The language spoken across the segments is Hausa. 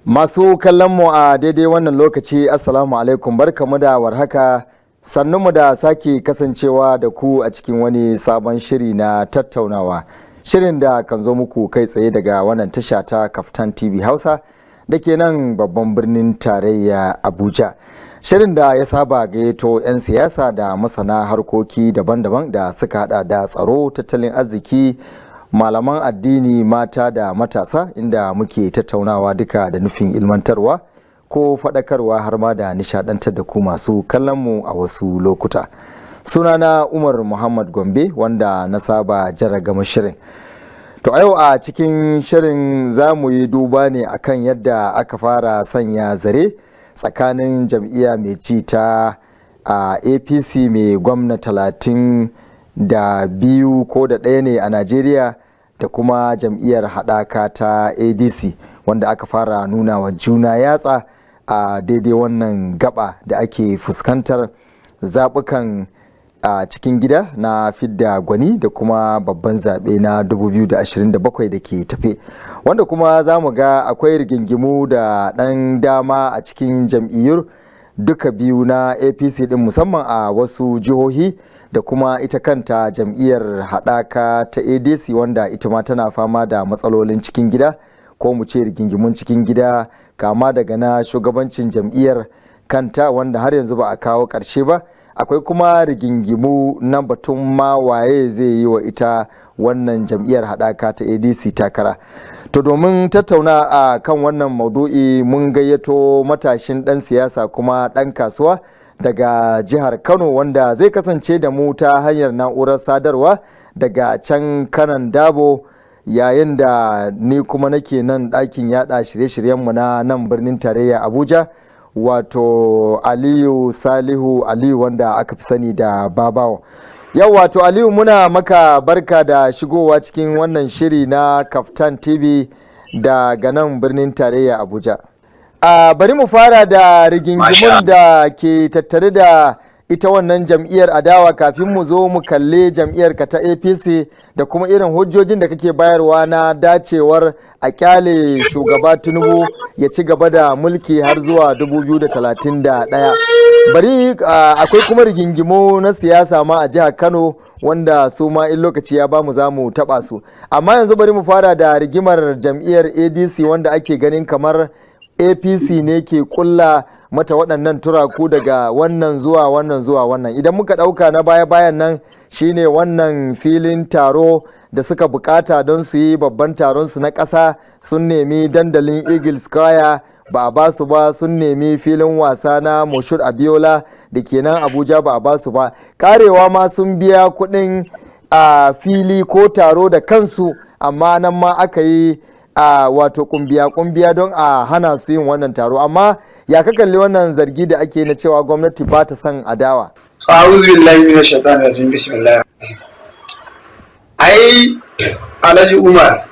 Masu kallon mu a daidai wannan lokaci, assalamu alaikum, barkamu da warhaka, sannunmu da sake kasancewa da ku a cikin wani sabon shiri na tattaunawa, shirin da kan zo muku kai tsaye daga wannan tasha ta Kaftan TV Hausa da ke nan babban birnin tarayya Abuja. Shirin da ya saba gayyato 'yan siyasa da masana harkoki daban-daban da suka hada da tsaro, tattalin arziki, malaman addini, mata da matasa, inda muke tattaunawa duka da nufin ilmantarwa ko faɗakarwa har ma da nishadantar da ku masu kallon mu a wasu lokuta. Sunana Umar Muhammad Gombe, wanda na saba jaragama shirin. To a yau a cikin shirin za mu yi duba ne akan yadda aka fara sanya zare tsakanin jam'iyya mai ci ta APC mai gwamna 32 ko da ɗaya ne a Najeriya, da kuma jam'iyyar haɗaka ta ADC, wanda aka fara nuna wa juna yatsa a daidai wannan gaba da ake fuskantar zaɓukan a cikin gida na fidda gwani da kuma babban zaɓe na 2027 da ke tafe, wanda kuma za mu ga akwai rigingimu da ɗan dama a cikin jam'iyyar duka biyu na APC ɗin, musamman a wasu jihohi, da kuma ita kanta jam'iyyar haɗaka ta ADC, wanda ita ma tana fama da matsalolin cikin gida, ko mu ce rigingimun cikin gida, kama daga na shugabancin jam'iyyar kanta wanda har yanzu ba a kawo ƙarshe ba. Akwai kuma rigingimu na batun ma waye zai yi wa ita wannan jam'iyyar haɗaka ta ADC takara. To domin tattauna a kan wannan maudu'i mun gayyato matashin ɗan siyasa kuma ɗan kasuwa daga jihar Kano, wanda zai kasance da mu ta hanyar na'urar sadarwa daga can Kanan Dabo, yayin da ni kuma nake nan ɗakin yada shirye-shiryenmu na nan birnin tarayya Abuja, wato Aliyu Salihu Aliyu, wanda aka fi sani da Babawo. Yau wato Aliyu, muna maka barka da shigowa cikin wannan shiri na Kaftan TV daga nan birnin tarayya Abuja. Bari mu fara da rigingimun da ke tattare da ita wannan jam'iyyar adawa kafin mu zo mu kalle jam'iyyar ka ta APC da kuma irin hujjojin da kake bayarwa na dacewar a kyale shugaba Tinubu ya ci gaba da mulki har zuwa 2031. Bari akwai kuma rigingimu na siyasa ma a jihar Kano, wanda su ma in lokaci ya bamu za mu taba su. Amma yanzu bari mu fara da rigimar jam'iyyar ADC, wanda ake ganin kamar APC ne ke kulla mata waɗannan turaku daga wannan zuwa wannan zuwa wannan. Idan muka ɗauka na baya-bayan nan shine wannan filin taro da suka bukata don su yi babban taron su na ƙasa, sun nemi dandalin Eagle Square ba a basu ba, sun nemi filin wasa na Moshood Abiola da ke nan Abuja ba a basu ba, karewa ma sun biya kuɗin a fili ko taro da kansu, amma nan ma aka yi wato kumbiya don a hana su yin wannan taro. Amma ya ka kalli wannan zargi da ake na cewa gwamnati ba ta son adawa? A'udhu billahi minash shaitanir rajim, bismillahir rahmanir rahim. Ai Alhaji Umar,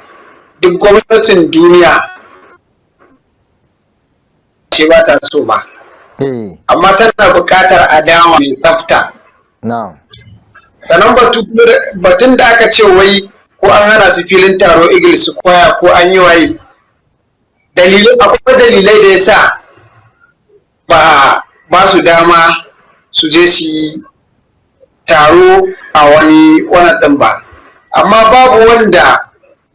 duk gwamnatin duniya ce ba ta so ba, amma tana buƙatar adawa mai tsafta. Sannan batun da aka ce wai ko an hana su filin taro Eagle Square ko an yi waye, akwai dalilai da ya sa ba su dama su je su yi taro a wani ɗin ba, amma babu wanda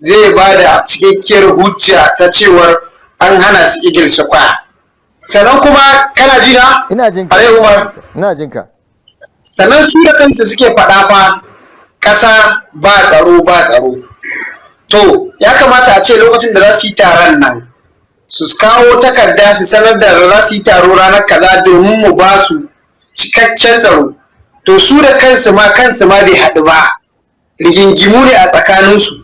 zai ba da cikakkiyar hujja ta cewar an hana su Eagle Square. Sannan kuma kana ji na? Ina jinka. Sannan su da kansu suke faɗa fa ƙasa ba tsaro. To ya kamata a ce lokacin da za su yi taron nan su kawo takarda su sanar da za su yi taro ranar kaza domin mu ba su cikakken tsaro. To su da kansu ma bai haɗu ba, rigingimu ne a tsakaninsu.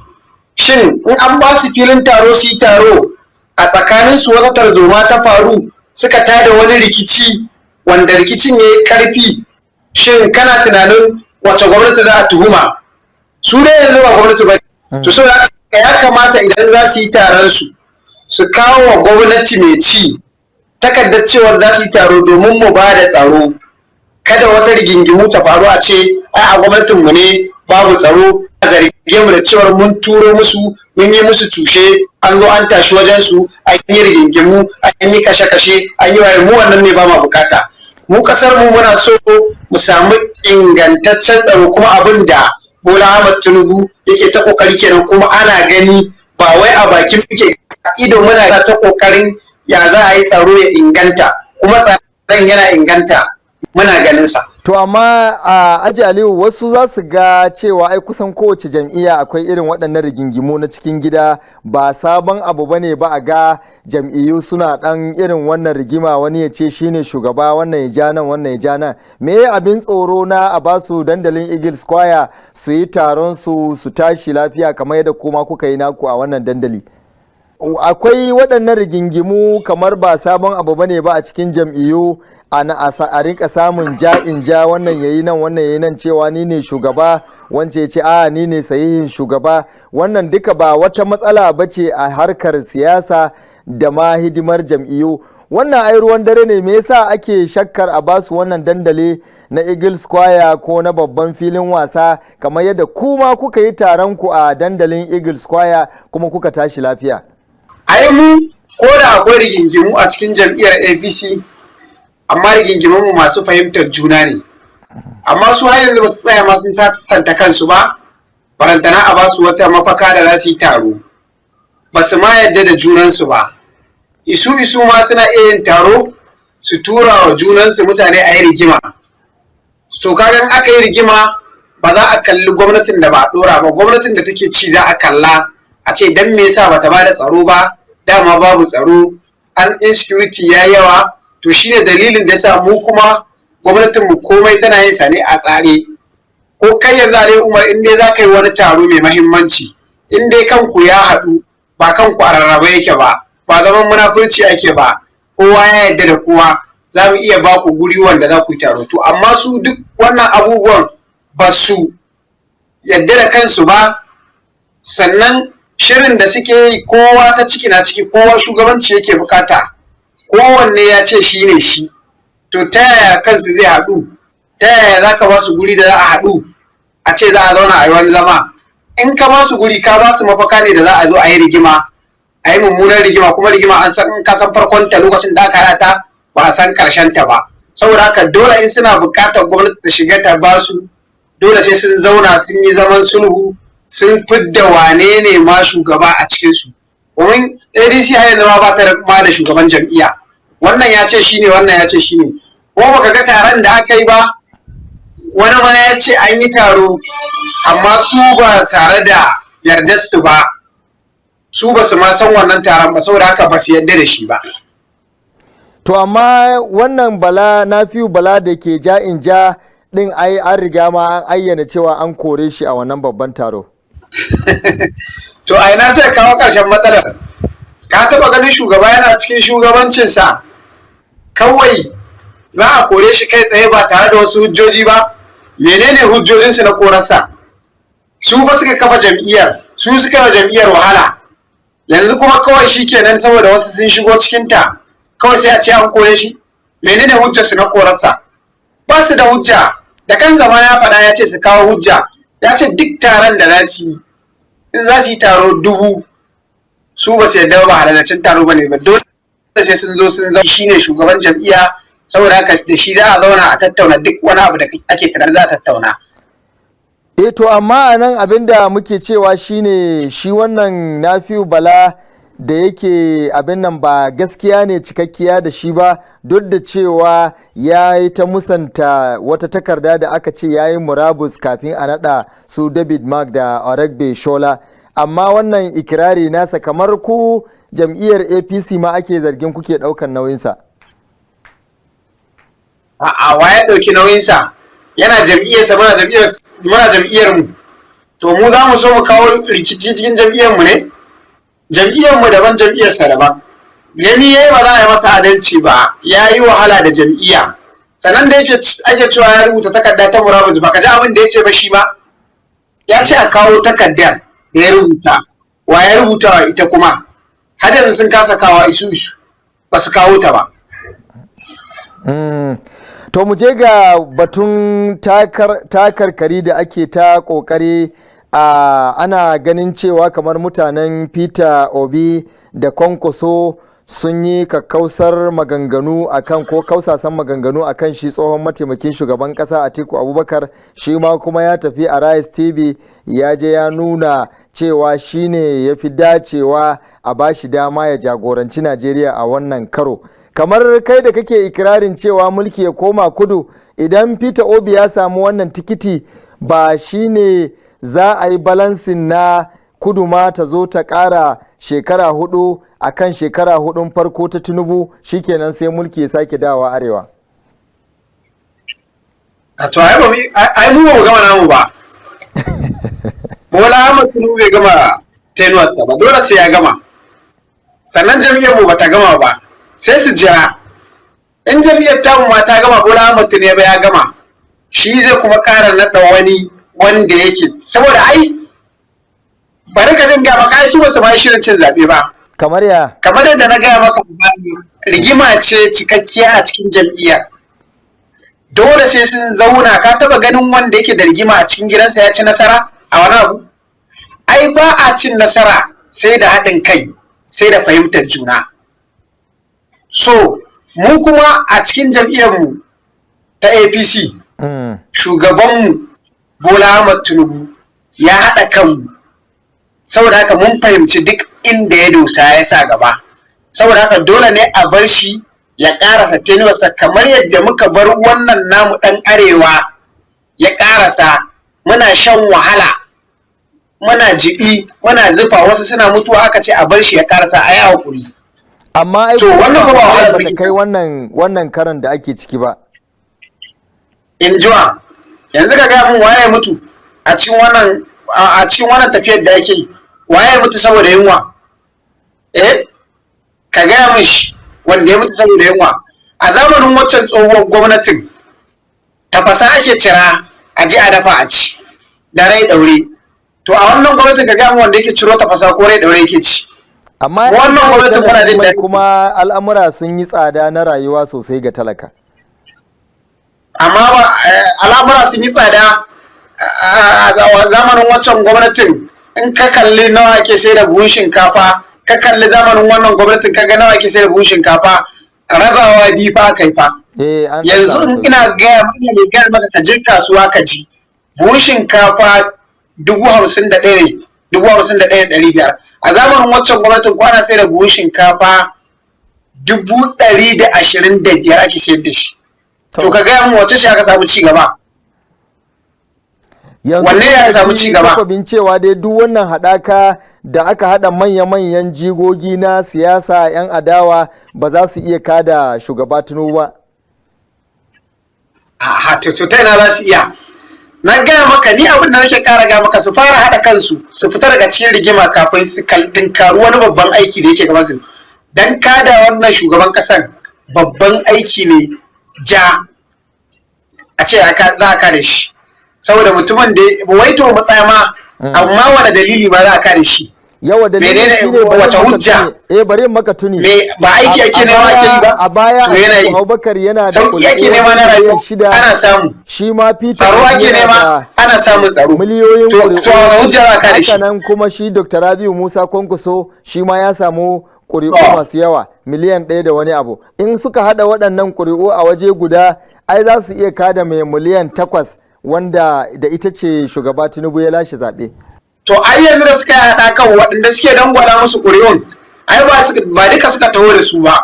Shin in an ba su filin taro su yi taro, a tsakaninsu wata tarzoma ta faru, suka tada wani rikici wanda rikicin ya yi ƙarfi, shin kana tunanin wace gwamnati za a tuhuma? Su dai yanzu ba gwamnati ba. To saboda ya kamata idan za su yi taron su kawo wa gwamnati mai ci takardar cewa za su yi taro domin mu ba da tsaro, kada wata rigingimu ta faru a ce a gwamnatinmu ne babu tsaro, a zarge mu da cewar mun turo musu, mun yi musu tushe, an zo an tashi wajen su, an yi rigingimu, an yi kashe-kashe, an yi waye, mu wannan ne ba ma bukata. Mu kasar mu muna so mu samu ingantaccen tsaro, kuma abin da Bola Ahmed Tinubu yake ta kokari kenan, kuma ana gani ba wai a bakin muke ido, muna ta kokarin ya za a yi tsaro ya inganta, kuma tsaron yana inganta, muna ganin sa. To amma a Aji Aliyu, wasu za su ga cewa ai kusan kowace jam'iyya akwai irin waɗannan rigingimu na cikin gida, ba sabon abu bane ba a ga jam'iyyu suna ɗan irin wannan rigima, wani ya ce shine shugaba, wannan ya ja nan, wannan ya ja nan. Me abin tsoro na a basu dandalin Eagle Square su yi taron su tashi lafiya kamar yadda kuma kuka yi naku a wannan dandali? Akwai waɗannan rigingimu kamar ba sabon abu bane ba a cikin jam'iyyu, a rinka samun ja'in ja, wannan yayi nan wannan yayi nan, cewa ni ne shugaba, wance ya ce a ni ne sahihin shugaba. Wannan duka ba wata matsala bace a harkar siyasa da ma hidimar jam'iyyu. Wannan ai ruwan dare ne, me yasa ake shakkar a basu wannan dandali na Eagle Square ko na babban filin wasa, kamar yadda kuma kuka yi taron ku a dandalin Eagle Square kuma kuka tashi lafiya? Ai mu ko da akwai rigingimu a cikin jam'iyyar APC, amma rigingimun mu masu fahimtar juna ne, amma su har yanzu ba su tsaya ma sun santa kansu ba, barantana a basu wata mafaka da za su yi taro, ba su ma yadda da junansu ba. Isu ma suna iya yin taro su tura wa junansu mutane a yi rigima. So kagan aka yi rigima ba za a kalli gwamnatin da ba a dora ba, gwamnatin da take ci za a kalla, a ce dan me yasa bata ba da tsaro ba, dama babu tsaro, an insecurity ya yawa. To shine dalilin da yasa mu kuma gwamnatin mu komai tana yin sa ne a tsare. Ko kai yanzu dai Umar, in dai za ka yi wani taro mai mahimmanci, in dai kanku ya haɗu, ba kanku a rarraba yake ba zaman munafurci ake ba, kowa ya yarda da kowa, za mu iya ba ku guri wanda za ku yi taro. To amma su duk wannan abubuwan ba su yarda da kansu ba, sannan shirin da suke yi kowa ta ciki na ciki, kowa shugabanci yake bukata, kowanne ya ce shi ne shi. To ta yaya kansu zai haɗu? Ta yaya za ka ba su guri da za a haɗu a ce za a zauna a yi wani zama? In ka ba su guri, ka ba su mafaka ne da za a zo a yi rigima, a yi mummunar rigima, kuma rigima an san, ka san farkon ta lokacin da aka haɗa ta, ba a san ƙarshen ta ba. Saboda haka dole in suna buƙatar gwamnati ta shiga ta ba su, dole sai sun zauna sun yi zaman sulhu, sun fidda wane ne ma shugaba a cikinsu. Domin ADC har yanzu ma ba ta ma da shugaban jam'iyya, wannan ya ce shine, wannan ya ce shine. Ko baka ga taron da aka yi ba, wani ma ya ce an yi taro, amma su ba tare da yardar su ba, su ba su ma san wannan taron ba, saboda haka ba su yarda da shi ba. To amma wannan Nafiu Bala da ke ja'in ja din, ai an riga ma an ayyana cewa an kore shi a wannan babban taro. To a ina zai kawo ƙarshen matsalar? Ka taɓa ganin shugaba yana cikin shugabancinsa kawai za a kore shi kai tsaye ba tare da wasu hujjoji ba? Menene hujjojinsu na korarsa? Su ba suka kafa jam'iyyar, su suka yi jam'iyyar wahala, yanzu kuma kawai shi kenan saboda wasu sun shigo cikinta kawai sai a ce an kore shi. Menene hujjarsu na korarsa? Ba su da hujja. Da kan zama ya faɗa, ya ce su kawo hujja, ya ce duk taron da za su yi, in za su yi taro 1000, su ba su yarda ba halalacin taro ba ne ba, dole sai sun zo sun zama shi ne shugaban jam'iyya, saboda haka da shi za a zauna a tattauna duk wani abu da ake tunanin za a tattauna. To amma a nan abin da muke cewa shine shi wannan Nafiu Bala da yake abin nan ba gaskiya ne cikakkiya da shi ba, duk da cewa ya yi ta musanta wata takarda da aka ce ya yi murabus kafin a nada su David Mark da Oregbe Shola, amma wannan ikirari nasa kamar ku jam'iyyar APC ma ake zargin kuke daukan nauyinsa. A'a, wa ya dauki nauyinsa? Yana jam'iyyarsa, muna jam'iyyar mu. To mu za mu so mu kawo rikici cikin jam'iyyar mu ne? Jam'iyyar mu daban, jam'iyyarsa daban. Gani yayi ba za a yi masa adalci ba, ya yi wahala da jam'iyya. Sannan da ake cewa ya rubuta takarda ta murabus, baka ji abin da ya ce ba shi ma? Ya ce a kawo takardar da ya rubuta. Wa ya rubuta wa ita kuma? Har yanzu sun kasa kawo isu ba su kawo ta ba. To mu je ga batun takarkari da ake ta kokari ana ganin cewa kamar mutanen Peter Obi da Kwankwaso sun yi kakkausar maganganu akan ko kausasan maganganu akan shi tsohon mataimakin shugaban kasa Atiku Abubakar, shi ma kuma ya tafi a Rise TV ya je ya nuna cewa shine ya fi dacewa a bashi dama ya jagoranci Najeriya a wannan karo. Kamar kai da kake ikirarin cewa mulki ya koma kudu, idan Peter Obi ya samu wannan tikiti ba shine za a yi balansin na kudu ma ta zo ta ƙara shekara hudu a kan shekara hudun farko ta Tinubu, shikenan sai mulki ya sake dawa arewa. To ai mu ba mu gama namu ba. Bola Ahmed Tinubu bai gama tenuwarsa ba, dole sai ya gama. Sannan jam'iyyar mu bata gama ba, sai su jira. In jam'iyyar tamu ma ta gama, Bola Ahmed Tinubu ya gama, shi zai kuma ƙara naɗa wani wanda yake, saboda ai bari ka jin gaya maka su ba su ma shirin cin zaɓe ba. Kamar yadda na gaya maka, rigima ce cikakkiya a cikin jam'iyyar. Dole sai sun zauna. Ka taba ganin wanda yake da rigima a cikin gidansa ya ci nasara a wani abu? Ai ba a cin nasara sai da haɗin kai, sai da fahimtar juna. So mu kuma a cikin jam'iyyarmu ta APC, shugabanmu Bola Ahmed Tinubu ya haɗa kanmu, saboda haka mun fahimci duk inda ya dosa ya sa gaba, saboda haka dole ne a bar shi ya ƙarasa tenuwarsa kamar yadda muka bar wannan namu ɗan arewa ya ƙarasa. Muna shan wahala, muna jibi, muna zufa, wasu suna mutuwa, aka ce a bar shi ya ƙarasa, a yi haƙuri. Amma ai wannan ba wahala ba kai wannan karan da ake ciki ba. Injuwa, yanzu ka ga mun waye mutu a cikin wannan tafiyar da ake yi, waye mutu saboda yunwa? Ka gaya min shi wanda ya mutu saboda yunwa. A zamanin waccan tsohuwar gwamnatin, tafasa ake cira a ji a dafa a ci da rai daure. To a wannan gwamnatin ka gaya min wanda yake ciro tafasa ko rai daure yake ci. Amma wannan gwamnatin kuna jin daɗi, kuma al'amura sun yi tsada na rayuwa sosai ga talaka. Amma ba al'amura sun yi tsada a zamanin waccan gwamnatin. In ka kalli nawa ake sai da buhun shinkafa, ka kalli zamanin wannan gwamnatin ka ga nawa ake sai da buhun shinkafa, rabawa biyu fa kai fa. Yanzu in ina gaya maka ka je kasuwa ka ji buhun shinkafa 51,000 ne, 51,500. A zamanin waccan gwamnatin ko ana sai da buhun shinkafa 125,000 ake sayar da shi. To ka gaya min wace shi aka samu ci gaba? Wanne ya samu ci gaba? Yanzu cewa dai duk wannan haɗaka da aka haɗa manya-manyan jigogi na siyasa 'yan adawa ba za su iya kada shugaba Tinubu ba. To ta yana za su iya? Na gaya maka, ni abin da nake ƙara gaya maka, su fara haɗa kansu, su fita daga cikin rigima kafin su tinkaru wani babban aiki da yake gaba su. Dan kada wannan shugaban ƙasan babban aiki ne ja a ce za a kare shi, saboda mutumin da wai to matsaya ma, amma wani dalili ma za a kare shi? Yawa dalili menene wata hujja? Bari maka tuni. Ba aiki ake nema ake yi ba? A baya Abubakar yana da sauki ake nema na rayuwa, ana samu. Shi ma Peter tsaro ake nema, ana samun tsaro. Miliyoyin to wani hujja za a kare shi? Haka nan kuma shi Dr. Rabiu Musa Kwankwaso shi ma ya samu ƙuri'u masu yawa, miliyan 1 da wani abu. In suka haɗa waɗannan ƙuri'u a waje guda, ai za su iya kada mai miliyan 8 wanda da ita ce shugaba Tinubu ya lashe zaɓe. To ai yanzu da suka haɗa kan waɗanda suke dangwala musu ƙuri'un, ai ba duka suka taho da su ba.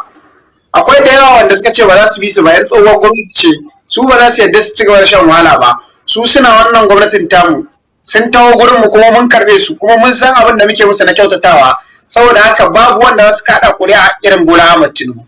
Akwai da yawa wanda suka ce ba za su bi su ba, yan tsohuwar gwamnati ce, su ba za su yarda su ci gaba da shan wahala ba. Su suna wannan gwamnatin tamu, sun taho gurin mu kuma mun karɓe su, kuma mun san abin da muke musu na kyautatawa. Saboda haka babu wanda za su kaɗa ƙuri'a irin Bola Ahmed Tinubu.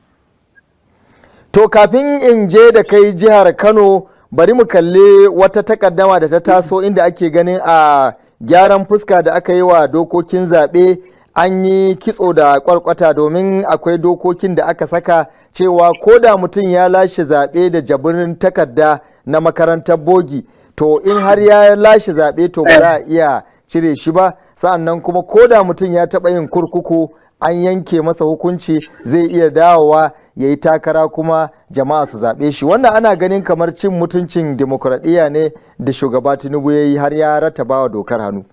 To kafin in je da kai jihar Kano, bari mu kalli wata takaddama da ta taso inda ake ganin a gyaran fuska da aka yi wa dokokin zaɓe an yi kitso da kwarkwata, domin akwai dokokin da aka saka cewa ko da mutum ya lashe zaɓe da jabirin takarda na makarantar bogi, to in har ya lashe zaɓe to ba za a iya cire shi ba. Sa'annan kuma ko da mutum ya taɓa yin kurkuku an yanke masa hukunci, zai iya dawowa ya yi takara kuma jama'a su zaɓe shi. Wannan ana ganin kamar cin mutuncin demokuraɗiyya ne da shugaba Tinubu ya yi har ya rattaba wa dokar hannu.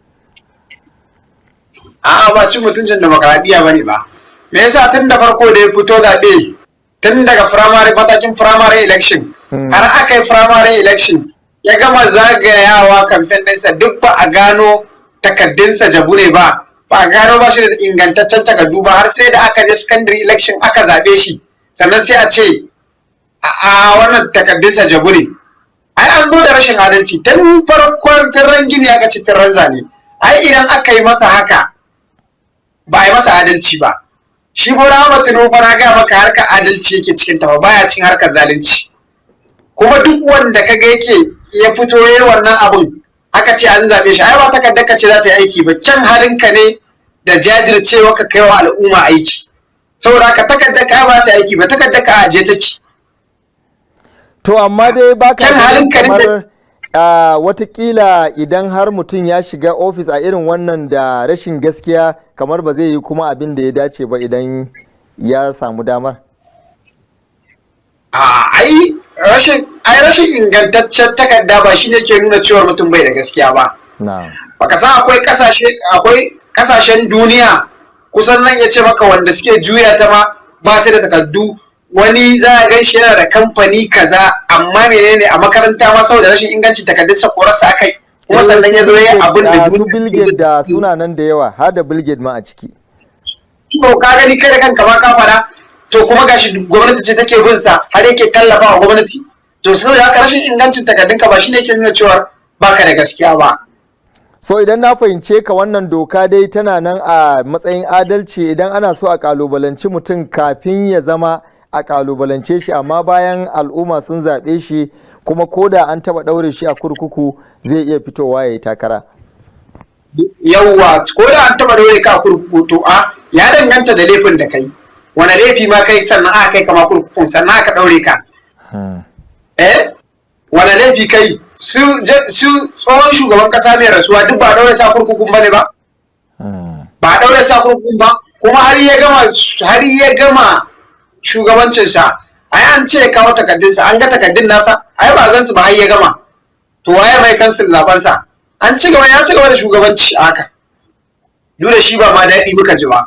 A'a, ba cin mutuncin demokuraɗiyya ba ne ba. Me yasa tun da farko da ya fito zaɓe tun daga matakin firamare election har aka yi firamare election ya gama zagayawa kamfen ɗinsa duk ba a gano takaddunsa jabu ne ba a gano ba shi da ingantaccen takardu ba har sai da aka je secondary election aka zaɓe shi sannan sai a ce a wannan takaddunsa jabu ne. Ai an zo da rashin adalci tun farkon tirran gini aka ci tirran zane. Ai idan aka yi masa haka ba a yi masa adalci ba. Shi Bola Ahmed Tinubu na ga maka harkar adalci yake cikin ta baya cin harkar zalunci. Kuma duk wanda kaga yake ya fito yayin wannan abun aka ce an zabe shi ai ba takardar ka ce za ta yi aiki ba, kyan halinka ne da jajircewa ka kai wa al'umma aiki. Saboda haka takardar ka ba ta aiki ba, takardar ka aje take. To amma dai baka kamar watakila idan har mutum ya shiga ofis a irin wannan da rashin gaskiya kamar ba zai yi kuma abin da ya dace ba idan ya samu damar. Ai rashin ingantaccen takarda ba shine ke nuna cewa mutum bai da gaskiya ba. Baka san akwai kasashen duniya kusan nan ya ce maka wanda suke juya ta ma ba su da takardu. Wani za a gan shi yana da kamfani kaza amma menene a makaranta ma saboda rashin ingancin takardunsa korarsa akai kuma sannan ya zo ya yi abin da su Bill Gates da suna nan da yawa har da Bill Gates ma a ciki. To ka gani kai da kanka ma ka fada to kuma gashi gwamnati ce take bin sa har yake tallafa wa gwamnati. To saboda haka rashin ingancin takardunka ba shine yake nuna cewa baka da gaskiya ba. So idan na fahimce ka wannan doka dai tana nan a matsayin adalci idan ana so a kalubalanci mutum kafin ya zama a kalubalance shi amma bayan al'umma sun zaɓe shi kuma koda an taɓa ɗaure shi a kurkuku zai iya fitowa ya yi takara. Yawwa koda an taɓa ɗaure ka a kurkuku to ya danganta da laifin da kai wani laifi ma kai sannan aka kai kama kurkukun sannan aka ɗaure ka. Wani laifi kai su tsohon shugaban ƙasa mai rasuwa duk ba ɗaure sa kurkukun ba ne ba? Ba ɗaure sa kurkukun ba kuma har ya gama shugabancinsa ai an ce kawo takaddunsa an ga takaddun nasa ai ba gan su ba har ya gama to waye mai kansil zabansa ya ci gaba da shugabanci haka duk da shi ba ma daɗi muka ji ba.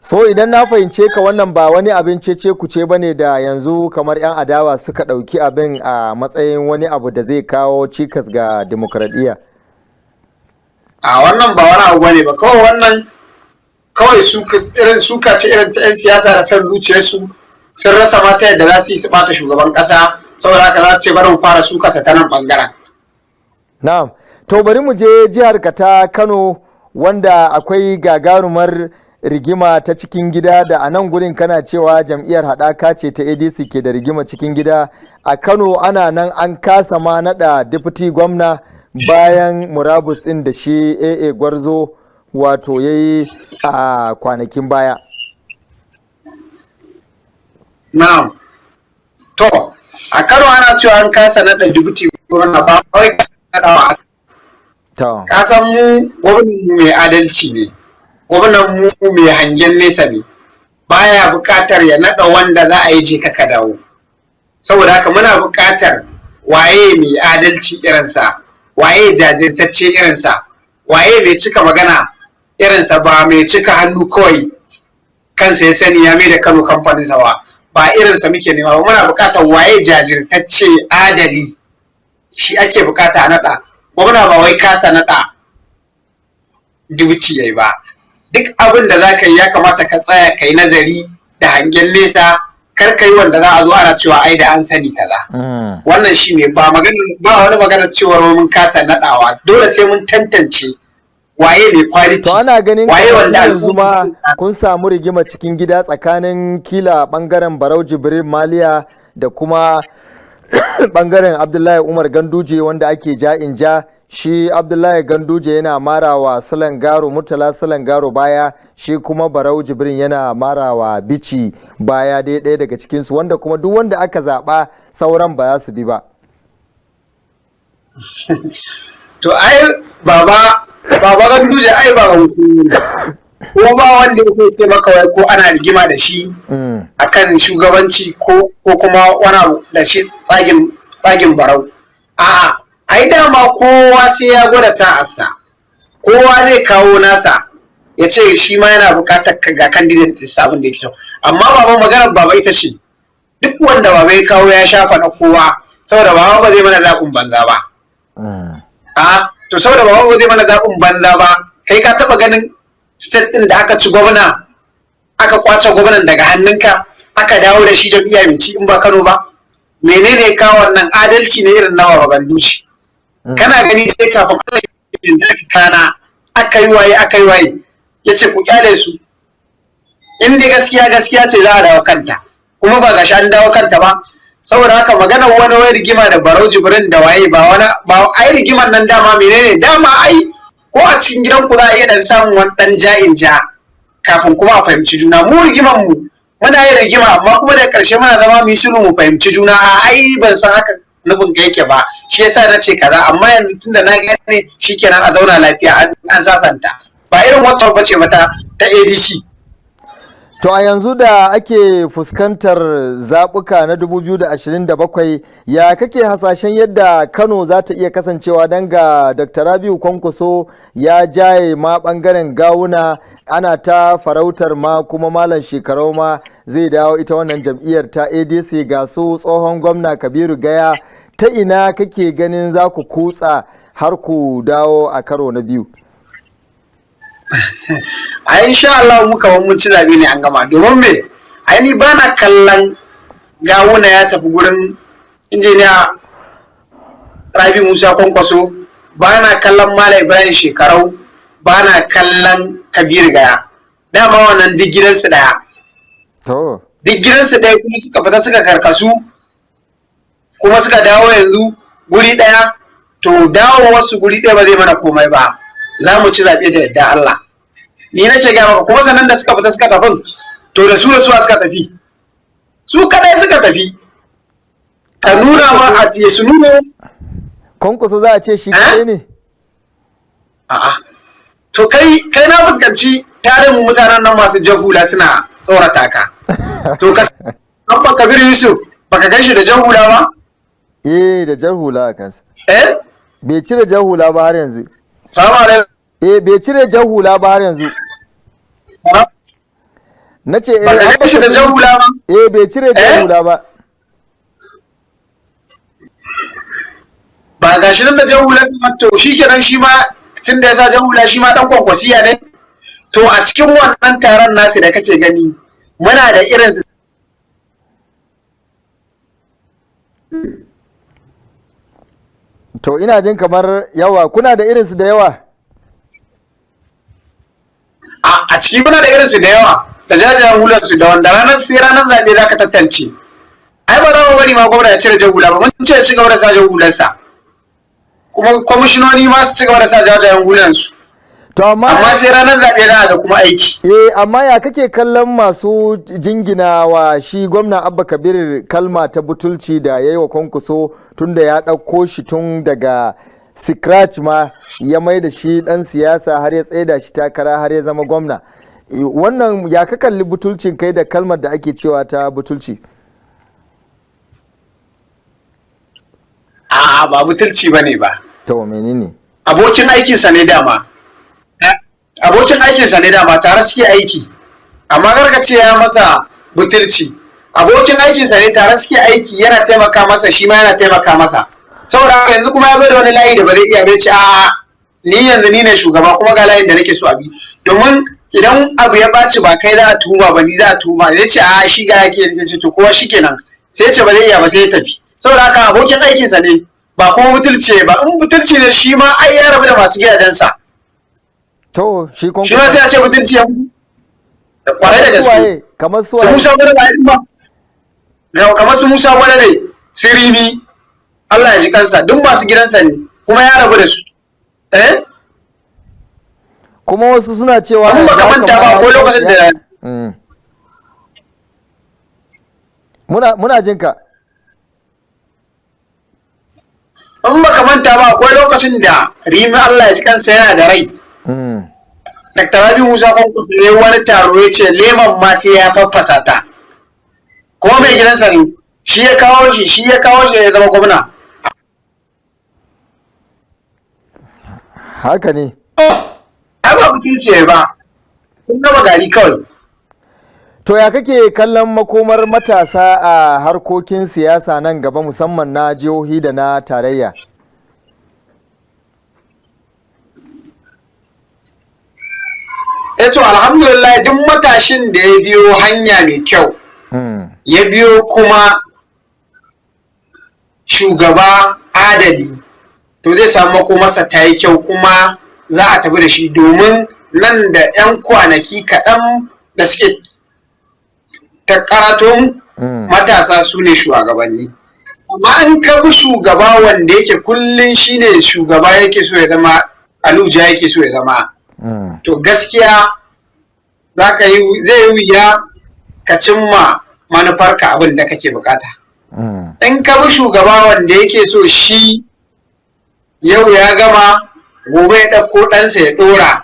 So idan na fahimce ka wannan ba wani abin cece kuce bane da yanzu kamar 'yan adawa suka ɗauki abin a matsayin wani abu da zai kawo cikas ga demokradiyya. A wannan ba wani abu bane ba kawai suka ce irin ta 'yan siyasa da son zuciyarsu sun rasa mata yadda za su yi su bata shugaban kasa saboda haka za su ce bari mu fara su kasa ta nan bangaren. Na'am, to bari mu je jihar ka ta Kano wanda akwai gagarumar rigima ta cikin gida da a nan gurin kana cewa jam'iyyar haɗaka ce ta ADC ke da rigima cikin gida. A Kano ana nan an kasa ma naɗa deputy gwamna bayan murabus ɗin da shi AA Gwarzo wato ya yi a kwanakin baya. Na'am. To, a Kano ana cewa an kasa naɗa dubuti gwamna ba kawai naɗawa. Ka san mu gwamnan mu mai adalci ne. Gwamnan mu mai hangen nesa ne. Baya buƙatar ya naɗa wanda za a yi je ka dawo. Saboda haka muna buƙatar waye mai adalci irinsa, waye jajirtacce irinsa, waye mai cika magana irinsa ba mai cika hannu kawai kansa ya sani ya mai da Kano kamfaninsa ba irinsa muke nema ba. Muna bukatar waye jajirtacce adali shi ake bukata a naɗa. Gwamna ba wai kasa naɗa dubuti yayi ba. Duk abin da za ka yi ya kamata ka tsaya ka yi nazari da hangen nesa kar ka yi wanda za a zo ana cewa ai da an sani kaza. Wannan shi ne ba wani magana cewa mun kasa naɗawa dole sai mun tantance waye mai quality. To ana ganin yanzu ma kun samu rigima cikin gida tsakanin kila bangaren Barau Jibril Maliya da kuma bangaren Abdullahi Umar Ganduje wanda ake ja'in ja. Shi Abdullahi Ganduje yana marawa Sulangaro Murtala Sulangaro baya, shi kuma Barau Jibrin yana marawa Bichi baya ɗaya daga cikinsu wanda kuma duk wanda aka zaɓa sauran ba za su bi ba. To ai baba Ganduje ai ba ko ba wanda ya ce maka wai ko ana rigima da shi akan shugabanci ko kuma wani abu da shi tsagin barau. A'a, ai dama kowa sai ya gwada sa'arsa, kowa zai kawo nasa ya ce shi ma yana buƙatar ga candidate ɗinsa abin da yake so. Amma baba maganar baba ita ce duk wanda baba ya kawo ya shafa na kowa, saboda baba ba zai mana zaɓin banza ba. To saboda baba ba zai mana zaɓin banza ba, kai ka taɓa ganin state ɗin da aka ci gwamna, aka kwace gwamnan daga hannunka, aka dawo da shi jam'iyya mai ci in ba Kano ba? Menene ka wannan adalci ne irin nawa Ganduci? Kana gani dai kafin da kana aka yi waye ya ce ku kyale su, in dai gaskiya ce za a dawo kanta, kuma ba gashi an dawo kanta ba. Saboda haka maganar wani rigima da Barau Jibrin da waye ba ai rigimar nan dama menene dama ai ko a cikin gidanku za a iya dan samun wani dan ja'in ja kafin kuma a fahimci juna. Mu rigimar mu muna yin rigima amma kuma da ƙarshe muna zama mu yi shiru mu fahimci juna. Ai ban san haka nufin ka yake ba, shi yasa na ce kaza, amma yanzu tunda na gane shikenan a zauna lafiya an sasanta. Ba irin wata bace ba ta ADC. To a yanzu da ake fuskantar zaɓuka na 2027, ya kake hasashen yadda Kano za ta iya kasancewa don ga Dr. Rabiu Kwankwaso ya jaye ma ɓangaren gawuna, ana ta farautar ma kuma Malam Shekarau ma zai dawo ita wannan jam'iyyar ta ADC, ga su tsohon gwamna Kabiru Gaya. Ta ina kake ganin za ku kutsa har ku dawo a karo na biyu? A insha Allah muka mun ci zabe ne an gama, domin me ni ba na kallon gawuna ya tafi gurin injiniya Rabi Musa Kwankwaso, ba na kallon Malam Ibrahim Shekarau, ba na kallon Kabir Gaya. Dama wannan duk gidansu daya. Duk gidansu daya kuma suka fita suka karkasu kuma suka dawo yanzu guri daya. To dawo wasu guri daya ba zai mana komai ba. Za mu ci zaɓe da yadda Allah. Ni nake gaya maka kuma sannan da suka fita suka tafin, to da su suka tafi. Su kadai suka tafi. Ka nuna ma a su nuna. Kwankwaso za a ce shi kadai ne? A'a. To kai na fuskanci tarin mutanen nan masu jahula suna tsorata ka. To ka Abba Kabir Yusuf baka gan shi da jahula ba? Da jahula a kansa. Bai cire jahula ba har yanzu. Salamu alaikum. Bai cire jan hula ba har yanzu. Na ce ba ka shi da jan hula ba? Bai cire jan hula ba. Ba ga shi nan da jan hula sama, to shi kenan shi ma tun da ya sa jan hula shi ma dan kwankwasiya ne. To a cikin wannan taron nasu da kake gani muna da irin su. To ina jin kamar yawa, kuna da irinsu da yawa? A ciki muna da irinsu da yawa, da jajayen hularsu, da wanda sai ranar zaɓe za ka tantance. Ai ba za mu bari ma gwamna ya cire jan hula ba, mun ce ci gaba da sa jan hularsa. Kuma kwamishinoni ma su ci gaba da sa jajayen hularsu. To amma sai ranar zaɓe za a ga kuma aiki. Amma ya kake kallon masu jingina wa shi gwamna Abba Kabir kalma ta butulci da ya yi wa Kwankwaso, tunda ya ɗauko shi tun daga scratch ma ya mai da shi ɗan siyasa har ya tsaida shi takara har ya zama gwamna. Wannan ya ka kalli butulcin kai da kalmar da ake cewa ta butulci? A'a ba butulci ba ne ba. To menene? Abokin aikinsa ne dama. Abokin aikinsa ne dama, tare suke aiki, amma gargace ya masa butulci. Abokin aikinsa ne, tare suke aiki, yana taimaka masa, shi ma yana taimaka masa. Saboda yanzu kuma ya zo da wani layi da ba zai iya bai ce a'a ni yanzu ni ne shugaba kuma ga layin da nake so a bi. Domin idan abu ya ɓaci ba kai za a tuhuma ba, ni za a tuhuma. Zai ce a'a shi ga yake ya ce to kowa shikenan, sai ya ce ba zai iya ba sai ya tafi. Saboda haka abokin aikinsa ne, ba kuma butulci ba. In butulci ne shi ma ai ya rabu da masu gidajensa. To shi ma sai a ce mutunci ya musu kwarai da gaske. Kamar su Musa Gwada da Aidin ba, kamar su Musa Gwada ne, Sirimi, Allah ya ji kansa, duk masu gidansa ne, kuma ya rabu da su. Kuma wasu suna cewa an baka manta ba ko lokacin da muna jin ka. In baka manta ba akwai lokacin da Rimi Allah ya ji kansa yana da rai. Dr. Rabi Musa Kwankwaso ne wani taro ya ce leman ma sai ya faffasa ta. Kuma mai gidansa ne, shi ya kawo shi ya zama gwamna. Haka ne. Ai ba butulce ba, sun gama gari kawai. To ya kake kallon makomar matasa a harkokin siyasa nan gaba musamman na jihohi da na tarayya? To alhamdulillah duk matashin da ya biyo hanya mai kyau, ya biyo kuma shugaba adali, to zai samu makomarsa ta yi kyau kuma za a tafi da shi, domin nan da 'yan kwanaki kaɗan da suke ta karato matasa su ne shugabanni. Amma in ka bi shugaba wanda yake kullum shine shugaba yake so ya zama, aluja yake so ya zama, to gaskiya zai yi wuya ka cimma manufarka abin da kake bukata. In ka bi shugaba wanda yake so shi yau ya gama, gobe ya ɗauko ɗansa ya ɗora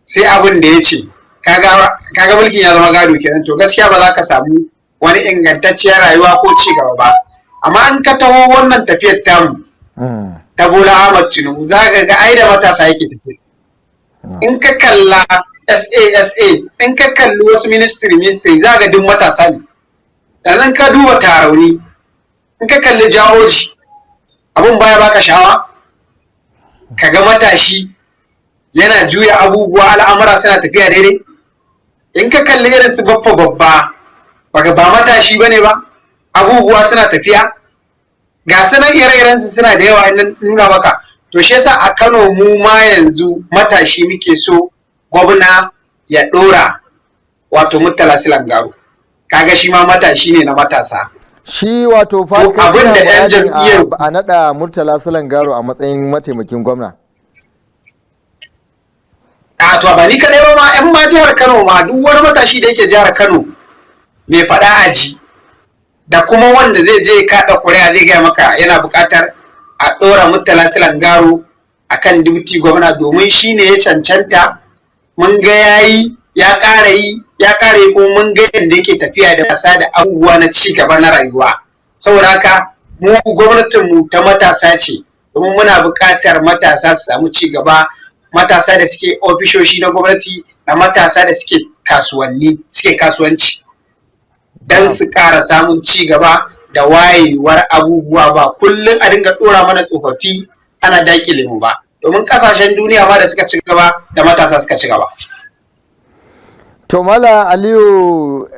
sai abin da ya ce, kaga mulkin ya zama gado kenan, to gaskiya ba za ka samu wani ingantacciyar rayuwa ko ci gaba ba. Amma in ka taho wannan tafiyar tamu ta Bola Ahmad Tinubu, za ka ga ai da matasa yake tafiya. In ka kalla SA, in ka kalli wasu ministry za ga duk matasa ne. Yanzu ka duba Tarauni, in ka kalli Jahoji, abun baya baka sha'awa, ka ga matashi yana juya abubuwa, al'amura suna tafiya daidai. In ka kalli irin su babba ba matashi bane ba, abubuwa suna tafiya, ga sanan ire-irensu suna da yawa in nuna maka. To shi yasa a Kano mu ma yanzu matashi muke so gwamna ya ɗora, wato Murtala Silangaro. Kaga shi ma matashi ne na matasa. Shi wato abin da 'yan jam'iyyar a naɗa Murtala Silangaro a matsayin mataimakin gwamna. To ba ni kadai ba ma 'yan ma jihar Kano ma, duk wani matashi da yake jihar Kano mai faɗa aji da kuma wanda zai je kaɗa ƙuri'a zai gaya maka yana buƙatar a ɗora Murtala Silangaro a kan dubuti gwamna, domin shi ne ya cancanta. Mun ga ya ƙara yi kuma mun ga yadda yake tafiya da wasa da abubuwa na ci gaba na rayuwa. Saboda haka mu gwamnatinmu ta matasa ce, domin muna buƙatar matasa su samu ci gaba, matasa da suke ofishoshi na gwamnati da matasa da suke kasuwanci, don su ƙara samun ci gaba da wayewar abubuwa, ba kullum a dinga ɗora mana tsofaffi ana dakile mu ba, domin ƙasashen duniya ma da suka ci gaba da matasa suka ci gaba. To Mala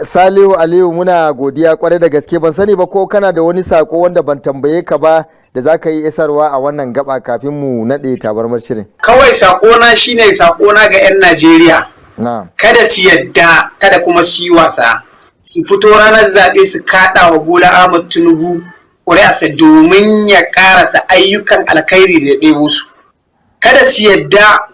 Salihu Aliyu, muna godiya kwarai da gaske. Ban sani ba ko kana da wani sako wanda ban tambaye ka ba da za ka yi isarwa a wannan gaba kafin mu naɗe tabarmar shirin. Kawai sakona shine sakona ga 'yan Najeriya. Kada su yadda, kada kuma su yi wasa, su fito ranar zaɓe su kaɗa wa Bola Ahmad Tinubu ƙuri'arsa domin ya ƙarasa ayyukan alkhairi da ya ɗebo su. Kada su yadda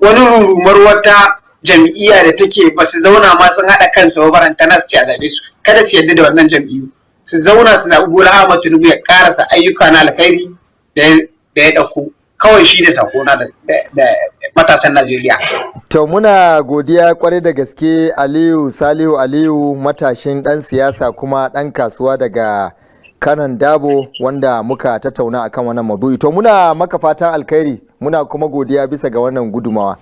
wani rurumar wata jam'iyya da take ba su zauna ma sun haɗa kansu ba, barantana su ci a zaɓe su. Kada su yadda da wannan jam'iyyu, su zauna su zaɓi Bola Ahmad Tinubu ya ƙarasa ayyuka na alkhairi da ya ɗauko. Kawai shi ne sakona da matasan Najeriya. To muna godiya kwarai da gaske Salihu Aliyu, matashin ɗan siyasa kuma ɗan kasuwa daga Kanon Dabo, wanda muka tattauna akan wannan maudu'i. To muna maka fatan alkhairi, muna kuma godiya bisa ga wannan gudumawa.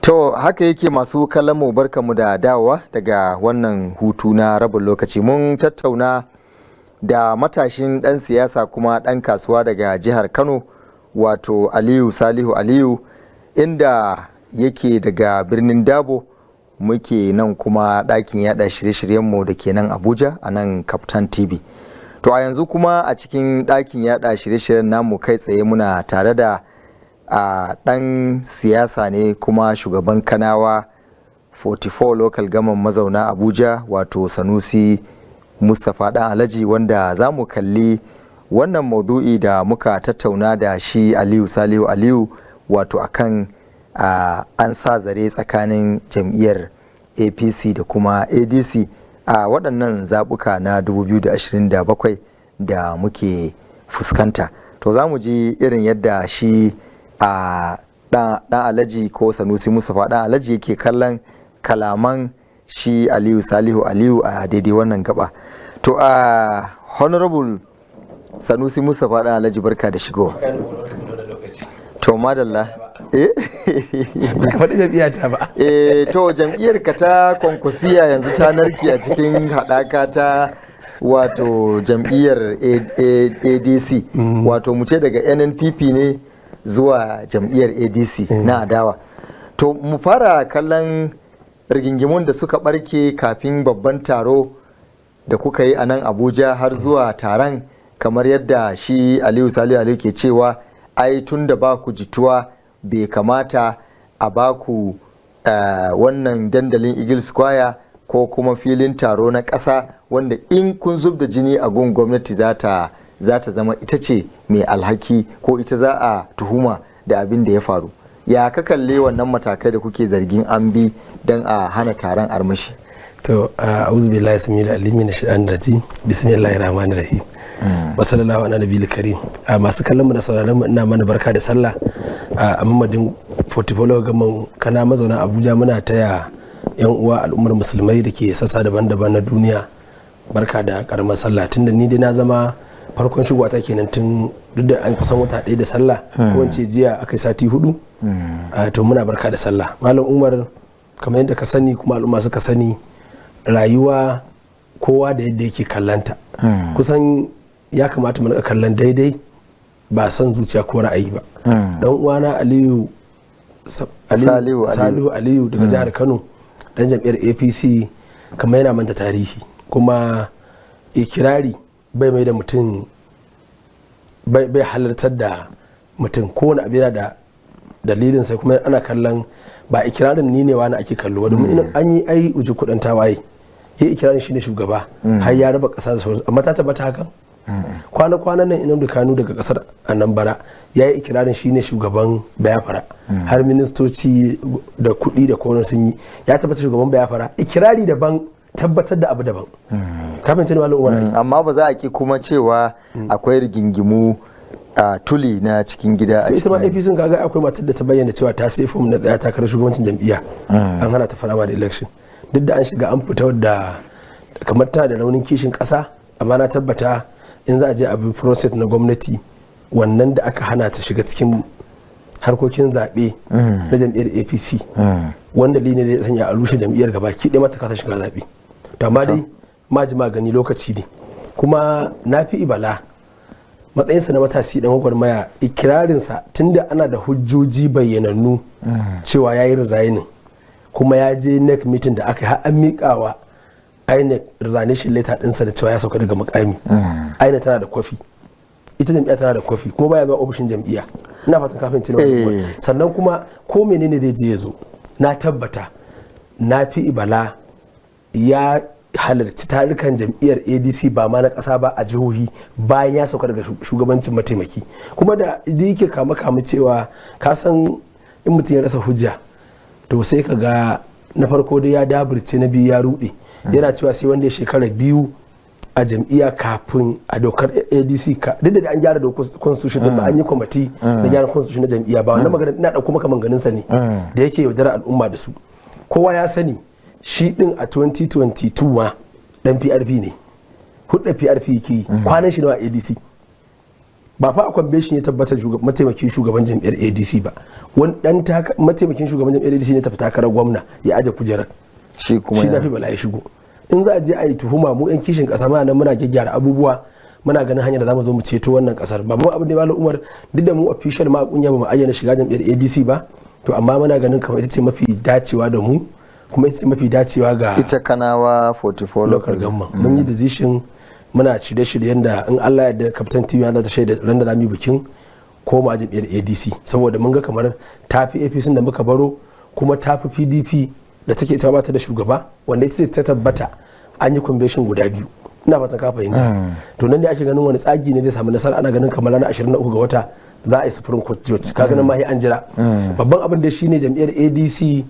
To haka yake masu kallon mu, barkamu da dawowa daga wannan hutu na rabin lokaci. Mun tattauna da matashin ɗan siyasa kuma ɗan kasuwa daga jihar Kano, wato Salihu Aliyu, inda yake daga birnin Dabo. Muke nan kuma ɗakin yada shirye-shiryenmu da ke nan Abuja a nan Kaftan TV. To a yanzu kuma a cikin ɗakin yada shirye-shiryen namu kai tsaye muna tare da ɗan siyasa ne kuma shugaban Kanawa 44 local gaman mazauna Abuja, wato Sanusi Mustapha ɗan Alhaji, wanda za mu kalli wannan maudu'i da muka tattauna da shi Salihu Aliyu, wato akan an sa zare tsakanin jam'iyyar APC da kuma ADC a waɗannan zaɓuka na 2027 da muke fuskanta. To za mu ji irin yadda shi a ɗan Alhaji ko Sanusi Mustapha ɗan Alhaji yake kallon kalaman shi Aliyu Salihu Aliyu a daidai wannan gaba. To a Honorable Sanusi Mustapha ɗan Alhaji, barka da shigowa. To madalla. Baka faɗi jam'iyyata ba. To jam'iyyar ka ta Kwankwasiya yanzu ta narke a cikin haɗaka ta wato jam'iyyar ADC, wato mu ce daga NNPP ne zuwa jam'iyyar ADC na adawa. To mu fara kallon rigingimun da suka barke kafin babban taro da kuka yi a nan Abuja har zuwa taron, kamar yadda shi Aliyu Salihu Aliyu ke cewa ai tun da ba ku jituwa bai kamata a ba ku wannan dandalin Eagle Square ko kuma filin taro na ƙasa wanda in kun zub da jini a gun gwamnati za ta zama ita ce mai alhaki ko ita za a tuhuma da abin da ya faru. Ya ka kalle wannan matakai da kuke zargin an bi don a hana taron armashi? To a'udhu billahi samil alim min shaitanir rajim, bismillahir rahmanir rahim, wa sallallahu ala nabiyil karim. Masu kallon mu da sauraron mu, ina mana barka da sallah a mamadin portfolio gaman kana mazauna Abuja. Muna taya yan uwa al'ummar musulmai da ke sassa daban-daban na duniya barka da karamar sallah. Tunda ni dai na zama farkon shigowa ta kenan tun duk da an kusan wata ɗaya da sallah, ko wance jiya akai sati 4. To muna barka da sallah. Malam Umar, kamar yadda ka sani kuma al'umma suka sani, rayuwa kowa da yadda yake kallanta. Kusan ya kamata mu rika kallon daidai, ba son zuciya ko ra'ayi ba. Dan uwana Aliyu Salihu Aliyu daga jihar Kano, dan jam'iyyar APC, kamar yana manta tarihi, kuma ikirari bai mai da mutum, bai halartar da mutum. Kowane abu yana da dalilin sai, kuma ana kallon ba ikirarin ni ne wani ake kallo, domin an yi ai uji kudin tawaye, ya ikirarin shine shugaba har ya raba kasa da sauransu, amma ta tabbata hakan. Kwana-kwanan nan Nnamdi Kanu daga kasar Anambra ya yi ikirarin shine shugaban Biafra, har ministoci da kuɗi da kowane sun yi, ya tabbata shugaban Biafra. Ikirari daban, tabbatar da abu daban. Kafin ce ne malam Umar. Amma ba za a ki kuma cewa akwai rigingimu a tuli na cikin gida. To ita ma APC kaga akwai matar da ta bayyana cewa ta sai fom na daya takarar shugabancin jam'iyya, an hana ta farawa da election, duk da an shiga an fita da kamar ta da raunin kishin kasa, amma na tabbata in za a je abin process na gwamnati, wannan da aka hana ta shiga cikin harkokin zaɓe na jam'iyyar APC, wanda ne zai sanya a rushe jam'iyyar gaba ki ɗaya mata kasa shiga zaɓe. To amma dai maji magani lokaci ne. Kuma na fi Ibala matsayinsa na matasi dan gwagwarmaya, ikirarinsa tunda ana da hujjoji bayyanannu cewa ya yi resigning, kuma ya je NEC meeting da aka yi har an miƙawa INEC resignation letter ɗinsa da cewa ya sauka daga mukami. INEC tana da kwafi, ita jam'iyya tana da kwafi, kuma baya zuwa ofishin jam'iyya. Ina fatan kafin cin sannan kuma ko menene zai je ya zo, na tabbata na fi Ibala ya halarci tarukan jam'iyyar ADC ba ma na ƙasa ba a jihohi bayan ya sauka daga shugabancin mataimaki. Kuma da yake kama cewa ka san in mutum ya rasa hujja, to sai ka ga na farko dai ya dabirce, na biyu ya rude. Yana cewa sai wanda ya shekara 2 a jam'iyya kafin a dokar ADC, duk da an gyara dokar constitution din ba, an yi kwamiti na gyara constitution na jam'iyya ba, wannan magana ina dauko maka manganin sa ne da yake yaudara al'umma da su. Kowa ya sani shi din a 2022 ma dan PRP ne, hudda PRP yake, kwanan shi nawa ADC, ba fa a convention ya tabbatar mataimakin shugaban jam'iyyar ADC ba, wani dan mataimakin shugaban jam'iyyar ADC ne tafi takarar gwamna ya aje kujerar, shi na fi Bala ya shigo. In za a je a yi tuhuma, mu yan kishin kasa muna gyaggyara abubuwa, muna ganin hanyar da za mu zo mu ceto wannan kasar. Babban abin da Malam Umar, duk da mu official ma kunya ba mu ayyana shiga jam'iyyar ADC ba, to amma muna ganin kamar ita ce mafi dacewa da mu, kuma ita ce mafi dacewa ga ita Kanawa 44 local government. Mun yi decision, muna shirye-shiryen da in Allah ya yarda Captain TV za ta shaida ran da za mu yi bikin koma jam'iyyar ADC, saboda mun ga kamar tafi APC da muka baro, kuma tafi PDP da take ita ba ta da shugaba, wanda ita ce ta tabbata an yi convention guda 2. Ina fatan ka fahimta. To nan ne ake ganin wani tsagi ne zai samu nasara. Ana ganin kamar ranar 23 ga wata za a yi Supreme Court Judge, ka ganin ma an jira. Babban abin da shine jam'iyyar ADC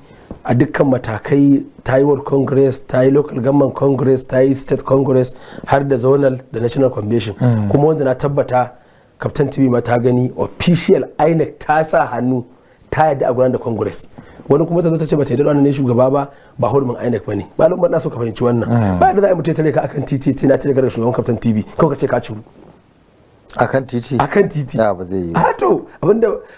a dukkan matakai, ta yi world congress, ta yi local government congress, ta yi state congress, har da zonal da national convention. Kuma wanda na tabbata Captain TV ma ta gani official INEC ta sa hannu ta yadda a gudanar da congress. Wani kuma ta zo ta ce ba ta yi da wannan ne shugaba ba hurumin INEC ba ne. Malum na so ka fahimci wannan. Ba da za a yi mutum tare ka akan titi na ce daga shugaban Captain TV kawai ka ce ka curu. Akan titi? Akan titi. Ya ba zai yi. To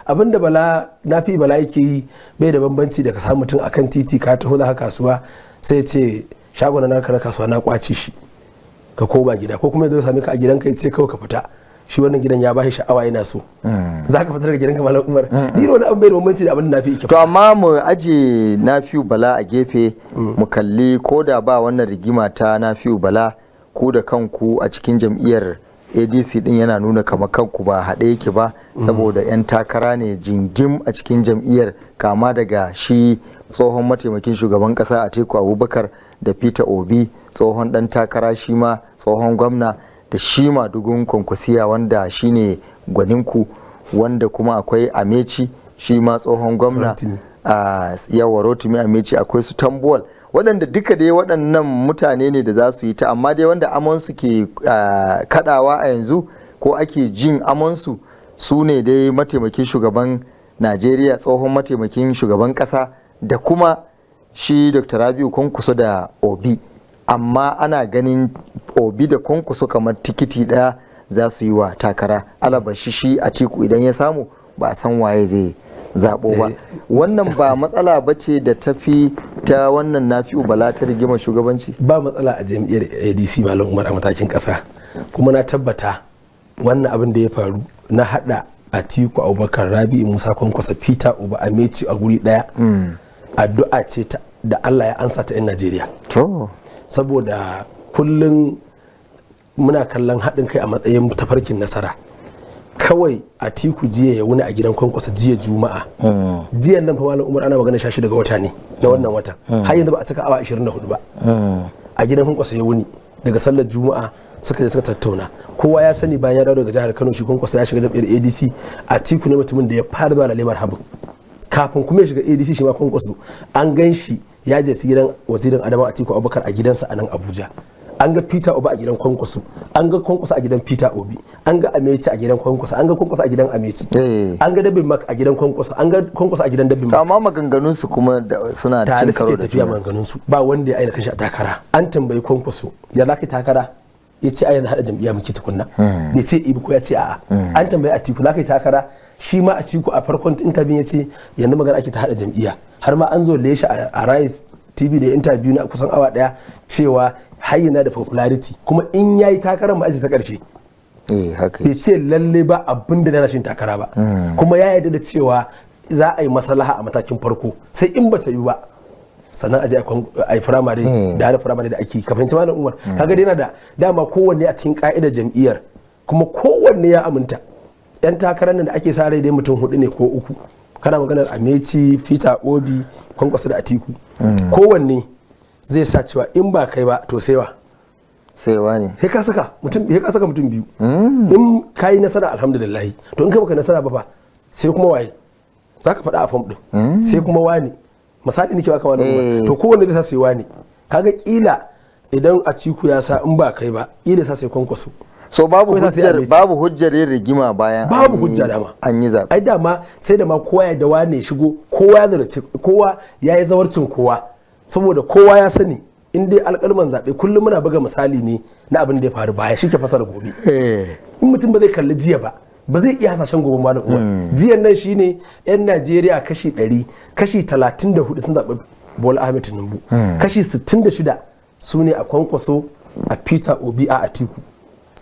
abinda Bala Nafi Bala yake yi bai da bambanci da ka samu mutum akan titi ka taho da kasuwa sai ce shagon na kasuwa na kwace shi ka koma gida, ko kuma ya zo sami ka a gidanka ya ce kawai ka fita. Shi wannan gidan ya bashi sha'awa yana so. Za ka fita daga gidanka Malam Umar. Ni wani abin bai da bambanci da abin da Nafi yake. To amma mu aje Nafi'u Bala a gefe mu kalli ko da ba wannan rigima ta Nafi'u Bala, ku da kanku a cikin jam'iyyar ADC din yana nuna kamar kanku ba haɗe yake ba, saboda 'yan takara ne jingim a cikin jam'iyyar, kama daga shi tsohon mataimakin shugaban ƙasa Atiku Abubakar da Peter Obi tsohon ɗan takara, shi ma tsohon gwamna, da shi Madugun Kwankwasiya wanda shine gwaninku, wanda kuma akwai Amechi shi ma tsohon gwamna, a yawa Rotimi Amechi, akwai su Tambuwal, waɗanda duka dai waɗannan mutane ne da za su yi ta, amma dai wanda amonsu ke kadawa a yanzu ko ake jin amonsu su ne dai mataimakin shugaban Najeriya, tsohon mataimakin shugaban ƙasa, da kuma shi Dr. Rabiu Kwankwaso da Obi. Amma ana ganin Obi da Kwankwaso kamar tikiti ɗaya za su yi wa takara, alabashi shi Atiku idan ya samu ba a san waye zai zaɓo ba. Wannan ba matsala ba ce da tafi ta wannan Nafi'u Bala ta rigima shugabanci? Ba matsala a jam'iyyar ADC Malam Umar a matakin ƙasa, kuma na tabbata wannan abin da ya faru na haɗa Atiku Abubakar, Rabi'u Musa Kwankwaso, Peter Obi, Amechi a guri ɗaya addu'a ce da Allah ya ansa ta 'yan Najeriya. Saboda kullum muna kallon haɗin kai a matsayin tafarkin nasara. Kawai Atiku jiya ya wuni a gidan Kwankwaso jiya Juma'a. Jiyan nan fa Malam Umar ana magana 16 ga wata ne na wannan wata. Har yanzu ba a cika awa 24 ba. A gidan Kwankwaso ya wuni daga sallar Juma'a suka je suka tattauna. Kowa ya sani bayan ya dawo daga jihar Kano shi Kwankwaso ya shiga jam'iyyar ADC. Atiku ne mutumin da ya fara zuwa lalemar habin. Kafin kuma ya shiga ADC shi ma Kwankwaso an gan shi ya je gidan wazirin Adamawa Atiku Abubakar a gidansa a nan Abuja. An ga Peter Obi a gidan Kwankwaso, an ga Kwankwaso a gidan Peter Obi, an ga Amechi a gidan Kwankwaso, an ga Kwankwaso a gidan Amechi, an ga Dabbin Mark a gidan Kwankwaso, an ga Kwankwaso a gidan Dabbin Mark. Amma maganganun su kuma suna cin karo da tafiya maganganun su. Ba wanda ya aina kanshi a takara. An tambayi Kwankwaso, ya za ka takara? Ya ce a yanzu haɗa jam'iyya muke tukunna. Ya ce ibi ko ya ce a'a. An tambayi Atiku, za ka yi takara? Shi ma Atiku a farkon interview ya ce yanzu magana ake ta haɗa jam'iyya. Har ma an zo leshe a Rise TV da interview na kusan awa daya cewa hayyana da popularity, kuma in yayi takarar ma aji ta karshe bai ce lalle ba abin da na rashin takara ba, kuma ya yarda da cewa za a yi maslaha a matakin farko, sai in bata yi ba sannan aje a yi firamare da firamare da ake ka fahimci Malam Umar. Kaga dai yana da dama kowanne a cikin ka'idar jam'iyyar, kuma kowanne ya aminta. Yan takarar nan da ake sa rai dai mutum 4 ne ko 3, kana maganar Amechi, Peter Obi, Kwankwaso da Atiku. Kowanne zai sa cewa in ba kai ba to saiwa ne. He ka saka mutum biyu. In kai nasara alhamdulillah, to in kai baka nasara ba fa sai kuma waye zaka faɗa a fam din, sai kuma wani misali nake baka wani to kowanne zai sa sai wani. Kaga kila idan Atiku ya sa in ba kai ba kila sa sai Kwankwaso. So babu hujjar yin rigima bayan babu hujja dama an yi zaɓe. Ai dama sai da ma kowa ya dawa ne shigo, kowa ya yi zawarcin kowa, saboda kowa ya sani in dai alƙalman zaɓe kullum muna buga misali ne na abin da ya faru baya shi ke fasara gobe. In mutum ba zai kalli jiya ba zai iya hasashen gobe Malam Umar. Jiyan nan shine 'yan Najeriya kashi 100, kashi 34 sun zaɓi Bola Ahmed Tinubu, kashi 66 su ne a Kwankwaso, a Peter Obi, a Atiku.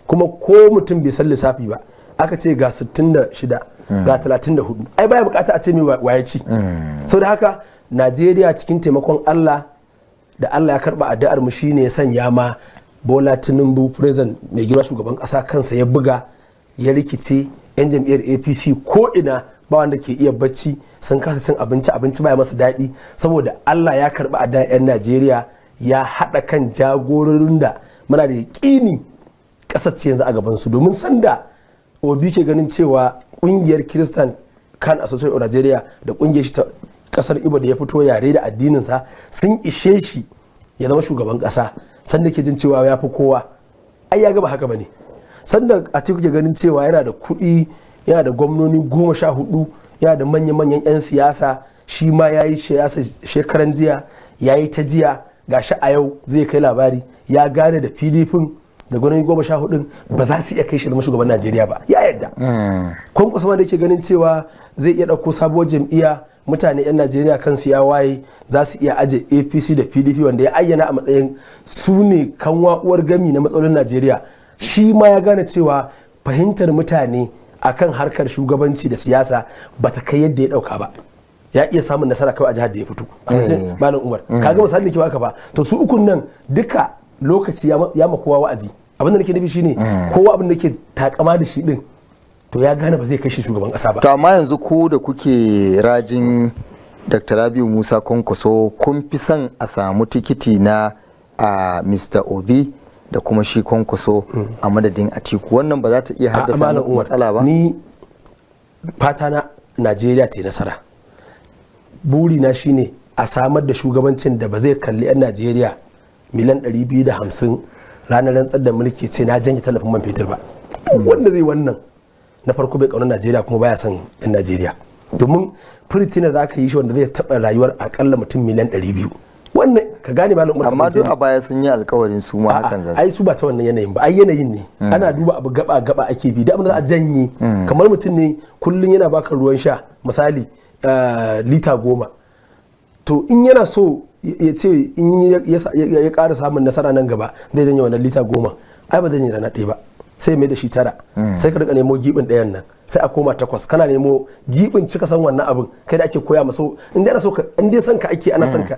Kuma ko mutum bai san lissafi ba aka ce ga 66 ga 34 ai baya bukata a ce mai waye ci. Sau da haka Najeriya cikin taimakon Allah da Allah ya karba addu'ar mu shine ya sanya ma Bola Tinubu president mai girma shugaban kasa kansa ya buga ya rikice, yan jam'iyyar APC ko ina ba wanda ke iya bacci, sun kasa cin abinci baya masa daɗi, saboda Allah ya karba addu'ar 'yan Najeriya ya haɗa kan jagororin da muna da yaƙini kasar ce yanzu a gabansu. Domin sanda Obi ke ganin cewa kungiyar Christian Can Association of Nigeria da kungiyar shi kasar Ibo da ya fito yare da addininsa sun ishe shi ya zama shugaban kasa sanda ke jin cewa ya fi kowa, ai ya ga ba haka bane. Sanda Atiku ke ganin cewa yana da kuɗi, yana da gwamnoni 14, yana da manya-manyan 'yan siyasa, shi ma ya yi siyasa shekaran jiya, ya yi ta jiya, gashi a yau zai kai labari ya gane da PDP da gwamnoni 14 ba za su iya kai shi zama shugaban Najeriya ba, ya yarda. Kwankwaso ma da ke ganin cewa zai iya ɗauko sabuwar jam'iyya, mutane 'yan Najeriya kansu ya waye, za su iya aje APC da PDP wanda ya ayyana a matsayin su ne kanwa uwar gami na matsalolin Najeriya. Shi ma ya gane cewa fahimtar mutane akan harkar shugabanci da siyasa bata kai yadda ya dauka ba, ya iya samun nasara kawai a jihar da ya fito. Malam Umar kaga misali da ke baka ba, to su ukun nan duka lokaci ya ma kowa wa'azi. Abin da nake nufi shine kowa abin da ke takama da shi din to ya gane ba zai kai shi shugaban kasa ba. To amma yanzu ku da kuke rajin Dr. Rabiu Musa Kwankwaso kun fi son a samu tikiti na Mr. Obi da kuma shi Kwankwaso a madadin Atiku, wannan ba za ta iya haddasa matsala ba? Ni fata na Najeriya ta yi nasara, burina shine a samar da shugabancin da ba zai kalli 'yan Najeriya miliyan 250 ranar rantsar da mulki ce na janye tallafin man fetur ba. Wanda zai wannan na farko bai kaunar Najeriya kuma baya son 'yan Najeriya, domin furitina za ka yi shi wanda zai taɓa rayuwar akalla mutum miliyan 200. Wannan ka gane Malam Umar, amma duk a baya sun yi alkawarin su ma hakan za su. Ai su ba ta wannan yanayin ba, ai yanayin ne ana duba abu gaba ake bi, da abin da za a janye kamar mutum ne kullun yana baka ruwan sha misali lita 10, to in yana so ya ce in ya ƙara samun nasara nan gaba zai janye wannan lita 10, ai ba zai yi rana ɗaya ba, sai mai da shi 9, sai ka rika nemo gibin ɗayan nan sai a koma 8, kana nemo gibin cika san wannan abin kai da ake koya maso in dai so in dai san ka ake ana san ka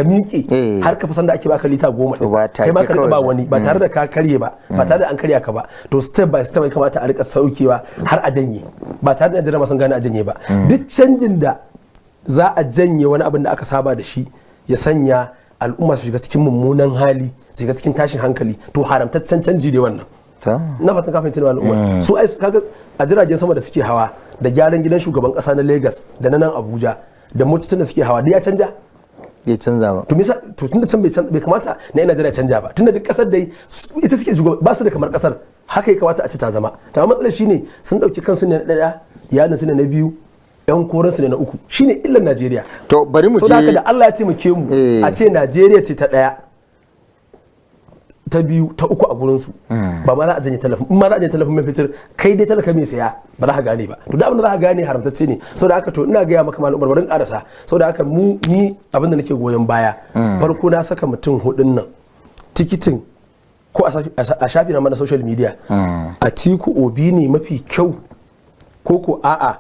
miƙe har ka fi san da ake baka lita 10 din kai ma ka rika ba wani ba tare da ka karye ba tare da an karya ka ba, to step by step ya kamata a rika saukewa har a janye ba tare da Najeriya ma sun gane a janye ba. Duk canjin da za a janye wani abin da aka saba da shi ya sanya al'umma su shiga cikin mummunan hali, su shiga cikin tashin hankali, to haramtaccen canji ne wannan. Na fatan kafin cewa al'umma su ai kaga a jiragen sama da suke hawa da gyaran gidan shugaban kasa na Lagos da na nan Abuja da motocin da suke hawa da ya canja bai canza ba. To tunda can bai kamata na yana Najeriya canja ba, tunda duk kasar da ita suke shugaba ba su da kamar kasar haka ya kamata a ce ta zama. To amma matsalar shine sun dauki kansu ne na daya, iyalin su ne na biyu, yan koran su ne na uku, shine illar Najeriya. To bari mu je, so da haka da Allah ya taimake mu a ce Najeriya ce ta daya, ta biyu, ta uku a gurinsu ba ma za a janye talafin, in ma za a janye talafin mai fitar kai dai talaka mai saya ba za ka gane ba, to da abin da za ka gane haramtacce ne. Sau da haka to ina gaya maka Malam Umar barin karasa, sau da haka ni abin da nake goyon baya farko na saka mutum 4 nan tikitin ko a shafi na mana social media, Atiku Obi ne mafi kyau ko a'a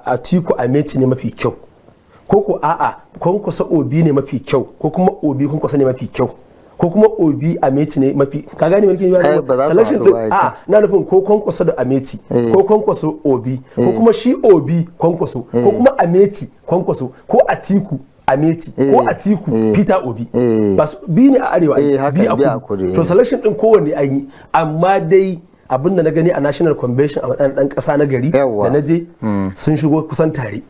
Atiku Ameti ne mafi kyau ko a'a Kwankwaso Obi ne mafi kyau ko kuma Obi Kwankwaso ne mafi kyau ko kuma Obi Ameti ne mafi, ka gane wani ke selection din na nufin ko Kwankwaso da Ameti ko Kwankwaso Obi ko kuma shi Obi Kwankwaso ko kuma Ameti Kwankwaso ko Atiku Ameti ko Atiku Peter Obi, ba su bi ne a arewa bi a kudu, to selection din kowanne an yi, amma dai abin da na gani a National Convention a matsayin dan kasa na gari da na je sun shigo kusan tare,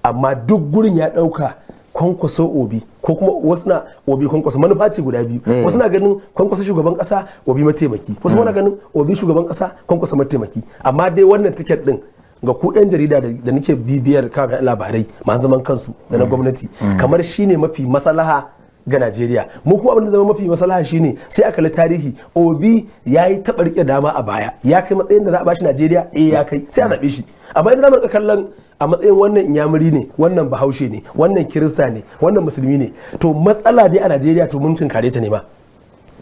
amma duk gurin ya dauka Kwankwaso Obi ko kuma wasu na Obi Kwankwaso, manufa ce guda biyu. Wasu na ganin Kwankwaso shugaban kasa Obi mataimaki, wasu na ganin Obi shugaban kasa Kwankwaso mataimaki, amma dai wannan tiket din ga ku 'yan jarida da nake bibiyar kafin labarai masu zaman kansu da na gwamnati kamar shine mafi maslaha ga Najeriya. Mu kuma abin da zama mafi maslaha shine sai aka kalli tarihi, Obi ya yi taɓa rike dama a baya, ya kai matsayin da za a bashi Najeriya ya kai, sai a zaɓe shi. Amma idan zamu kallon a matsayin wannan inyamuri ne, wannan bahaushe ne, wannan kirista ne, wannan musulmi ne, to matsala dai a Najeriya to mun cinkare ta ne ma,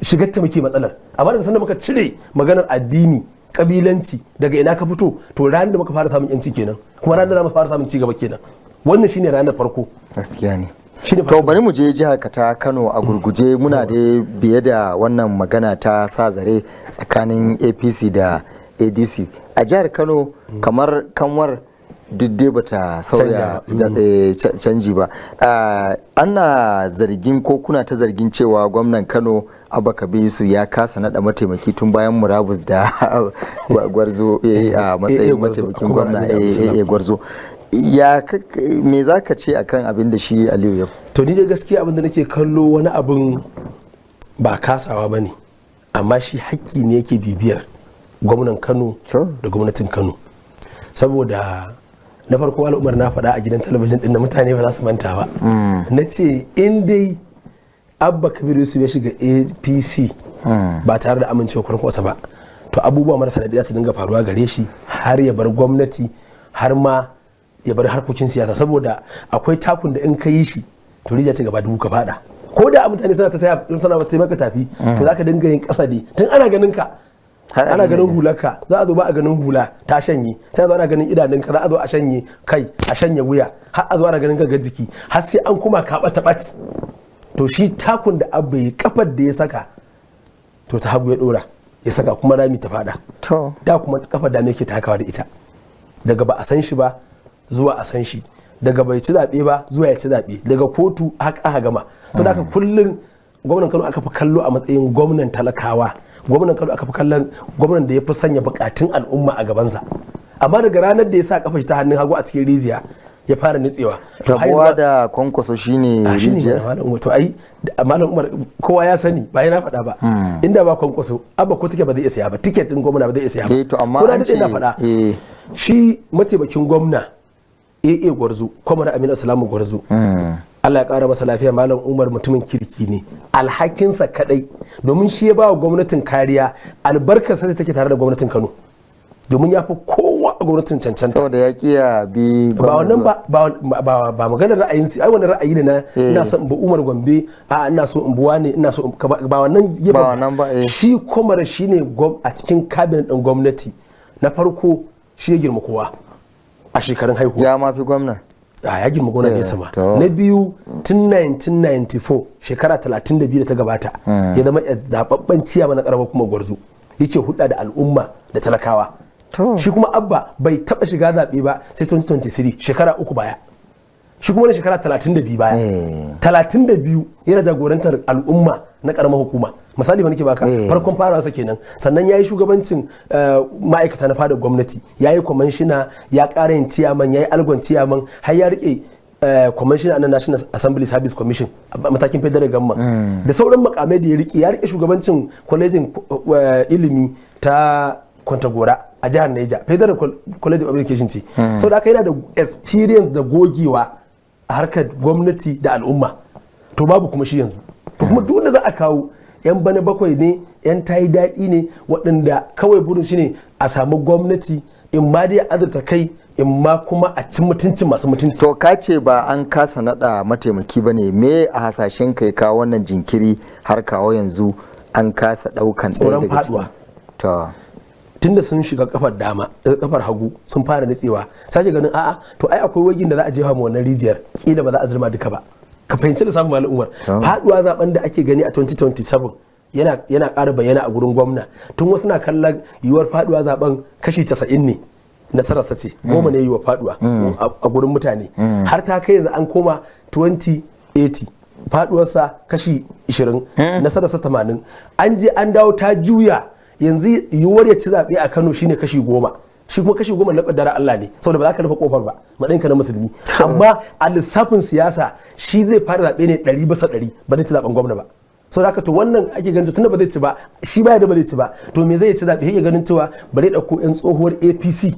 shigar ta muke matsalar. Amma daga sanda muka cire maganar addini, kabilanci, daga ina ka fito, to ranar da muka fara samun yanci kenan, kuma ranar da za mu fara samun cigaba kenan. Wannan shine ranar farko. Gaskiya ne. To bari mu je jihar ka ta Kano a gurguje, muna da biye da wannan magana ta sa zare tsakanin APC da ADC a jihar Kano, kamar kanwar duk dai bata sauya canji ba. Ana zargin ko kuna ta zargin cewa gwamnan Kano Abba Kabir Yusuf ya kasa nada mataimaki tun bayan murabus da Gwarzo a matsayin mataimakin gwamna Gwarzo. me za ka ce akan abin da shi Aliyu ya to ni da gaskiya abin da nake kallo wani abin ba kasawa ba ne, amma shi haƙƙi ne yake bibiyar gwamnan Kano da gwamnatin Kano, saboda na farko al'ummar na faɗa a gidan talabijin ɗin da mutane ba za su manta ba, na ce in dai Abba Kabir Yusuf ya shiga APC ba tare da amincewa kwarkwasa ba, to abubuwa marasa daɗi za su dinga faruwa gare shi har ya bar gwamnati, har ma ya bar harkokin siyasa, saboda akwai takun da in ka yi shi to rijiya ce gaba dubu ka fada, ko da mutane suna ta maka tafi to za ka dinga yin ƙasa ne tun ana ganin ka, ana ganin hularka, za a zo ba a ganin hula ta shanye, sai a zo ana ganin idanunka, za a zo a shanye kai, a shanye wuya, har a zo ana ganin gaggar jiki, har sai an kuma ka ɓata ɓat. To shi takun da Abba ya kafar da ya saka to ta hagu ya ɗora ya saka kuma rami ta fada, da kuma kafar da yake takawa da ita, daga ba a san shi ba zuwa a san shi, daga bai ci zaɓe ba zuwa ya ci zaɓe, daga kotu haka aka gama. So da kullum gwamnan Kano aka fi kallo a matsayin gwamnan talakawa, gwamnan Kano aka fi kallon gwamnan da ya fi sanya bukatun al'umma a gabansa, amma daga ranar da ya sa kafa ta hannun hagu a cikin rijiya ya fara nitsewa. Rabuwa da Kwankwaso shine rijiya. To ai Malam Umar kowa ya sani ba yana faɗa ba, inda ba Kwankwaso Abba ko take ba zai iya saya ba, tiket din gwamna ba zai iya saya ba. To amma an ce shi mataimakin gwamna AA Gwarzo, Kwamar Aminu Salamu Gwarzo, Allah ya ƙara masa lafiya, Malam Umar mutumin kirki ne, alhakinsa kadai domin shi ya ba wa gwamnatin kariya, albarkarsa take tare da gwamnatin Kano, domin ya fi kowa a gwamnatin cancanta. Saboda ya kiya bi ba wannan ba maganar ra'ayin su, ai wannan ra'ayi ne na ina son in bi Umar Gombe, a ina so in buwa ne, ina so ba wannan ba. Shi Kwamar shine a cikin cabinet din gwamnati na farko, shi ya girma kowa a shekarun haihuwa. Ya mafi gwamna. Ya girma gwamna ne sama. Na biyu tun 1994 shekara 32 da ta gabata ya zama zababben ciyama na karamar kuma Gwarzo, yake hudda da al'umma da talakawa. Shi kuma Abba bai taba shiga zaɓe ba sai 2023 shekara uku baya, shi kuma na shekara 32 baya 32 yana jagorantar al'umma na karamar hukuma. Misali ba nake baka, farkon farawarsa kenan, sannan ya yi shugabancin ma'aikata na fadar gwamnati, ya yi kwamishina, ya ƙara yin ciyaman, ya yi algon ciyaman, har ya riƙe kwamishina na National Assembly Service Commission a matakin federal government, da sauran makamai da ya riƙe shugabancin kwalejin ilimi ta Kwantagora a jihar Niger, Federal College of Education ce. Sau da aka yana da experience da gogewa a harkar gwamnati da al'umma, to babu kuma shi yanzu. To kuma duk wanda za a kawo 'yan bana bakwai ne, 'yan tayi daɗi ne, waɗanda kawai burin shi ne a samu gwamnati in ma dai azurta kai, in ma kuma a cin mutuncin masu mutunci. To ka ce ba an kasa naɗa mataimaki ba ne, me a hasashen kai kawo wannan jinkiri har kawo yanzu an kasa ɗaukan ɗaya daga cikin? Tunda sun shiga kafar dama daga kafar hagu sun fara nutsewa, sake ganin a'a to ai akwai wagin da za a jefa ma wannan rijiyar, kila ba za a zirma duka ba. Ka fahimci da samun Malam Umar, faduwa zaben da ake gani a 2027 yana ƙara bayyana a gurin gwamna, tun wasu na kallon yiwuwar faduwa zaben kashi 90 ne nasararsa ce, 10 ne yiwuwar faduwa a gurin mutane, har ta kai yanzu an koma 2080 faduwarsa kashi 20 nasararsa 80, an je an dawo ta juya, yanzu yiwuwar ya ci zaɓe a Kano shine kashi 10, shi kuma kashi 10 na kaddara Allah ne, saboda ba za ka rufe kofar ba matsayinka na musulmi, amma a lissafin siyasa shi zai fara zaɓe ne 100%, ba zai ci zaɓen gwamna ba. Sau da to wannan ake ganin tunda ba zai ci ba, shi baya da ba zai ci ba, to me zai ci zaɓe, yake ganin cewa ba zai ɗauko 'yan tsohuwar APC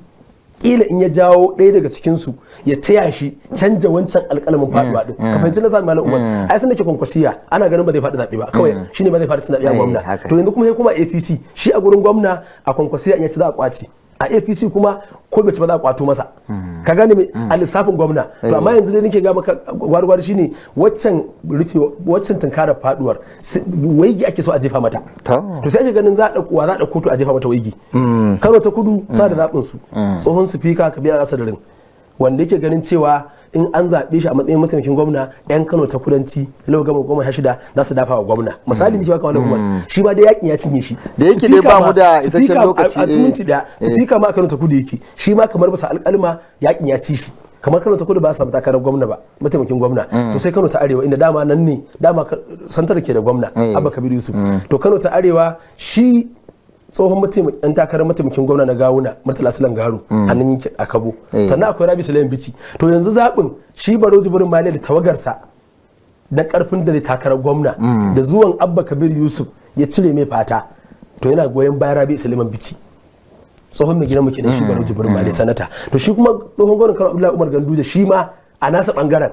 kila in ya jawo ɗaya daga cikinsu ya taya shi canja wancan alƙalamin faɗuwa ɗin. Ka fahimci na sami Malam Umar, ai sun da ke kwankwasiya ana ganin ba zai faɗi zaɓe ba, kawai shi ne ba zai faɗi cin zaɓe a gwamna. To yanzu kuma ya koma APC, shi a gurin gwamna a kwankwasiya in ya ci za a ƙwace, a APC kuma ko bai ci ba za a kwato masa, ka gane me a lissafin gwamna. To amma yanzu ne nake ga maka gwargwar shine waccan tunkarar faduwar waigi ake so a jefa mata, to sai ake ganin za a dauko to a jefa mata waigi. Kano ta Kudu sa da zaɓin su tsohon sifika Kabiru Asadarin, wanda yake ganin cewa in an zaɓe shi a matsayin mataimakin gwamna, 'yan Kano ta Kudanci lau gama 16 za su dafa wa gwamna. Misali ne cewa Malam Umar, shi ba da yakin ya cinye shi, da yake dai ba mu da isasshen lokaci a minti da sifika ma a Kano ta Kudu yake, shi ma kamar basa alƙalma yakin ya ci shi, kamar Kano ta Kudu ba su samu takarar gwamna ba, mataimakin gwamna, to sai Kano ta Arewa inda dama nan ne dama santar ke da gwamna Abba Kabir Yusuf, to Kano ta Arewa shi tsohon ɗan takarar mataimakin gwamna na Gawuna Murtala Sulan Garo a nan yake a Kabo, sannan akwai Rabi Sulaim Bichi. To yanzu zaɓin shi Barau Jibrin Maliya da tawagarsa da ƙarfin da zai takarar gwamna da zuwan Abba Kabir Yusuf ya cire mai fata, to yana goyon bayan Rabi Sulaim Bichi, tsohon mai gidan muke ne shi Barau Jibrin Maliya sanata. To shi kuma tsohon gwamnan Kano Abdullahi Umar Ganduje shi ma a nasa bangaren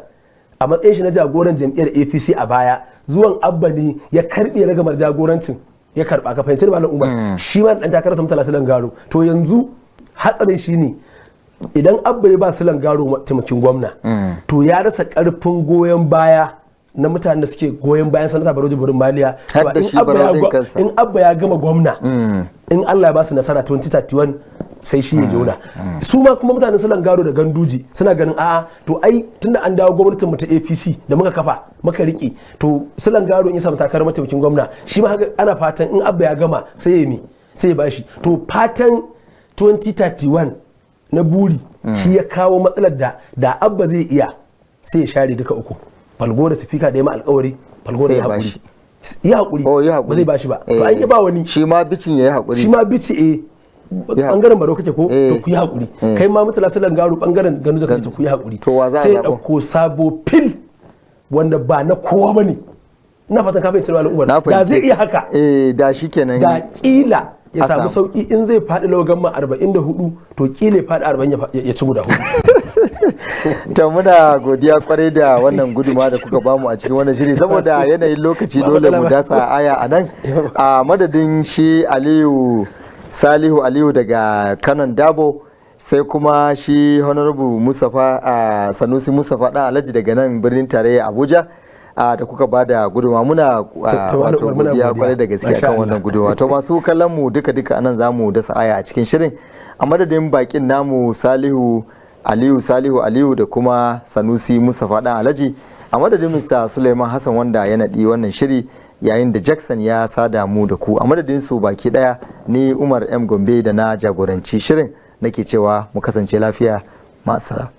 a matsayin shi na jagoran jam'iyyar APC a baya, zuwan Abba ne ya karbe ragamar jagorancin, ya karba ka fahimci Malam Umar, shi ma dan takarar Murtala Sulan Garo. To yanzu hatsarin shi ne idan Abba ya ba Sulan Garo taimakin gwamna, to ya rasa karfin goyon baya na mutanen da suke goyon bayan sanata Barau Jibrin Maliya. In Abba ya gama gwamna, in Allah ya ba su nasara 2031 sai shi ya jona. Su ma kuma mutanen Sulan Garo da Ganduji suna ganin a'a to ai tunda an dawo gwamnatin mu ta APC da muka kafa muka rike, to Sulan Garo in ya samu takarar mataimakin gwamna, shi ma ana fatan in Abba ya gama sai ya bashi. To fatan 2031 na buri shi ya kawo matsalar da Abba zai iya sai ya share duka uku. Falgo da sifika da ya ma alkawari, Falgo da ya haƙuri. Ya haƙuri ba zai bashi ba. To an yi ba wani. Shi ma bicin ya yi haƙuri. Shi ma bici bangaren Barau kake ko to ku yi haƙuri. Kai ma Murtala Sulan Garo bangaren Ganduje kake to ku yi haƙuri. Sai ya ɗauko sabo fil wanda ba na kowa ba ne. Ina fatan ka fahimci Malam Umar. Da zai iya haka. Da shi kenan. Da kila ya samu sauki in zai faɗi logan ma 44 to kila ya faɗi 40 ya ci guda 4. To muna godiya kwarai da wannan guduma da kuka bamu a cikin wannan shiri, saboda yanayin lokaci dole mu dasa aya a nan. A madadin shi Salihu Aliyu daga Kanon Dabo, sai kuma shi Honorable Sanusi Mustapha dan Alhaji daga nan birnin tarayya Abuja, da kuka ba da guduma. Muna godiya kwarai da gaske akan wannan guduma. To masu kallon mu duka anan zamu dasa aya a cikin shirin. A madadin bakin namu Salihu Aliyu da kuma Sanusi Mustapha dan Alhaji, a madadin Mr. Suleiman Hassan wanda ya naɗi wannan shiri yayin da Jackson ya sada mu da ku, a madadin su baki daya, ni Umar M Gombe da na jagoranci shirin nake cewa mu kasance lafiya, ma'asala.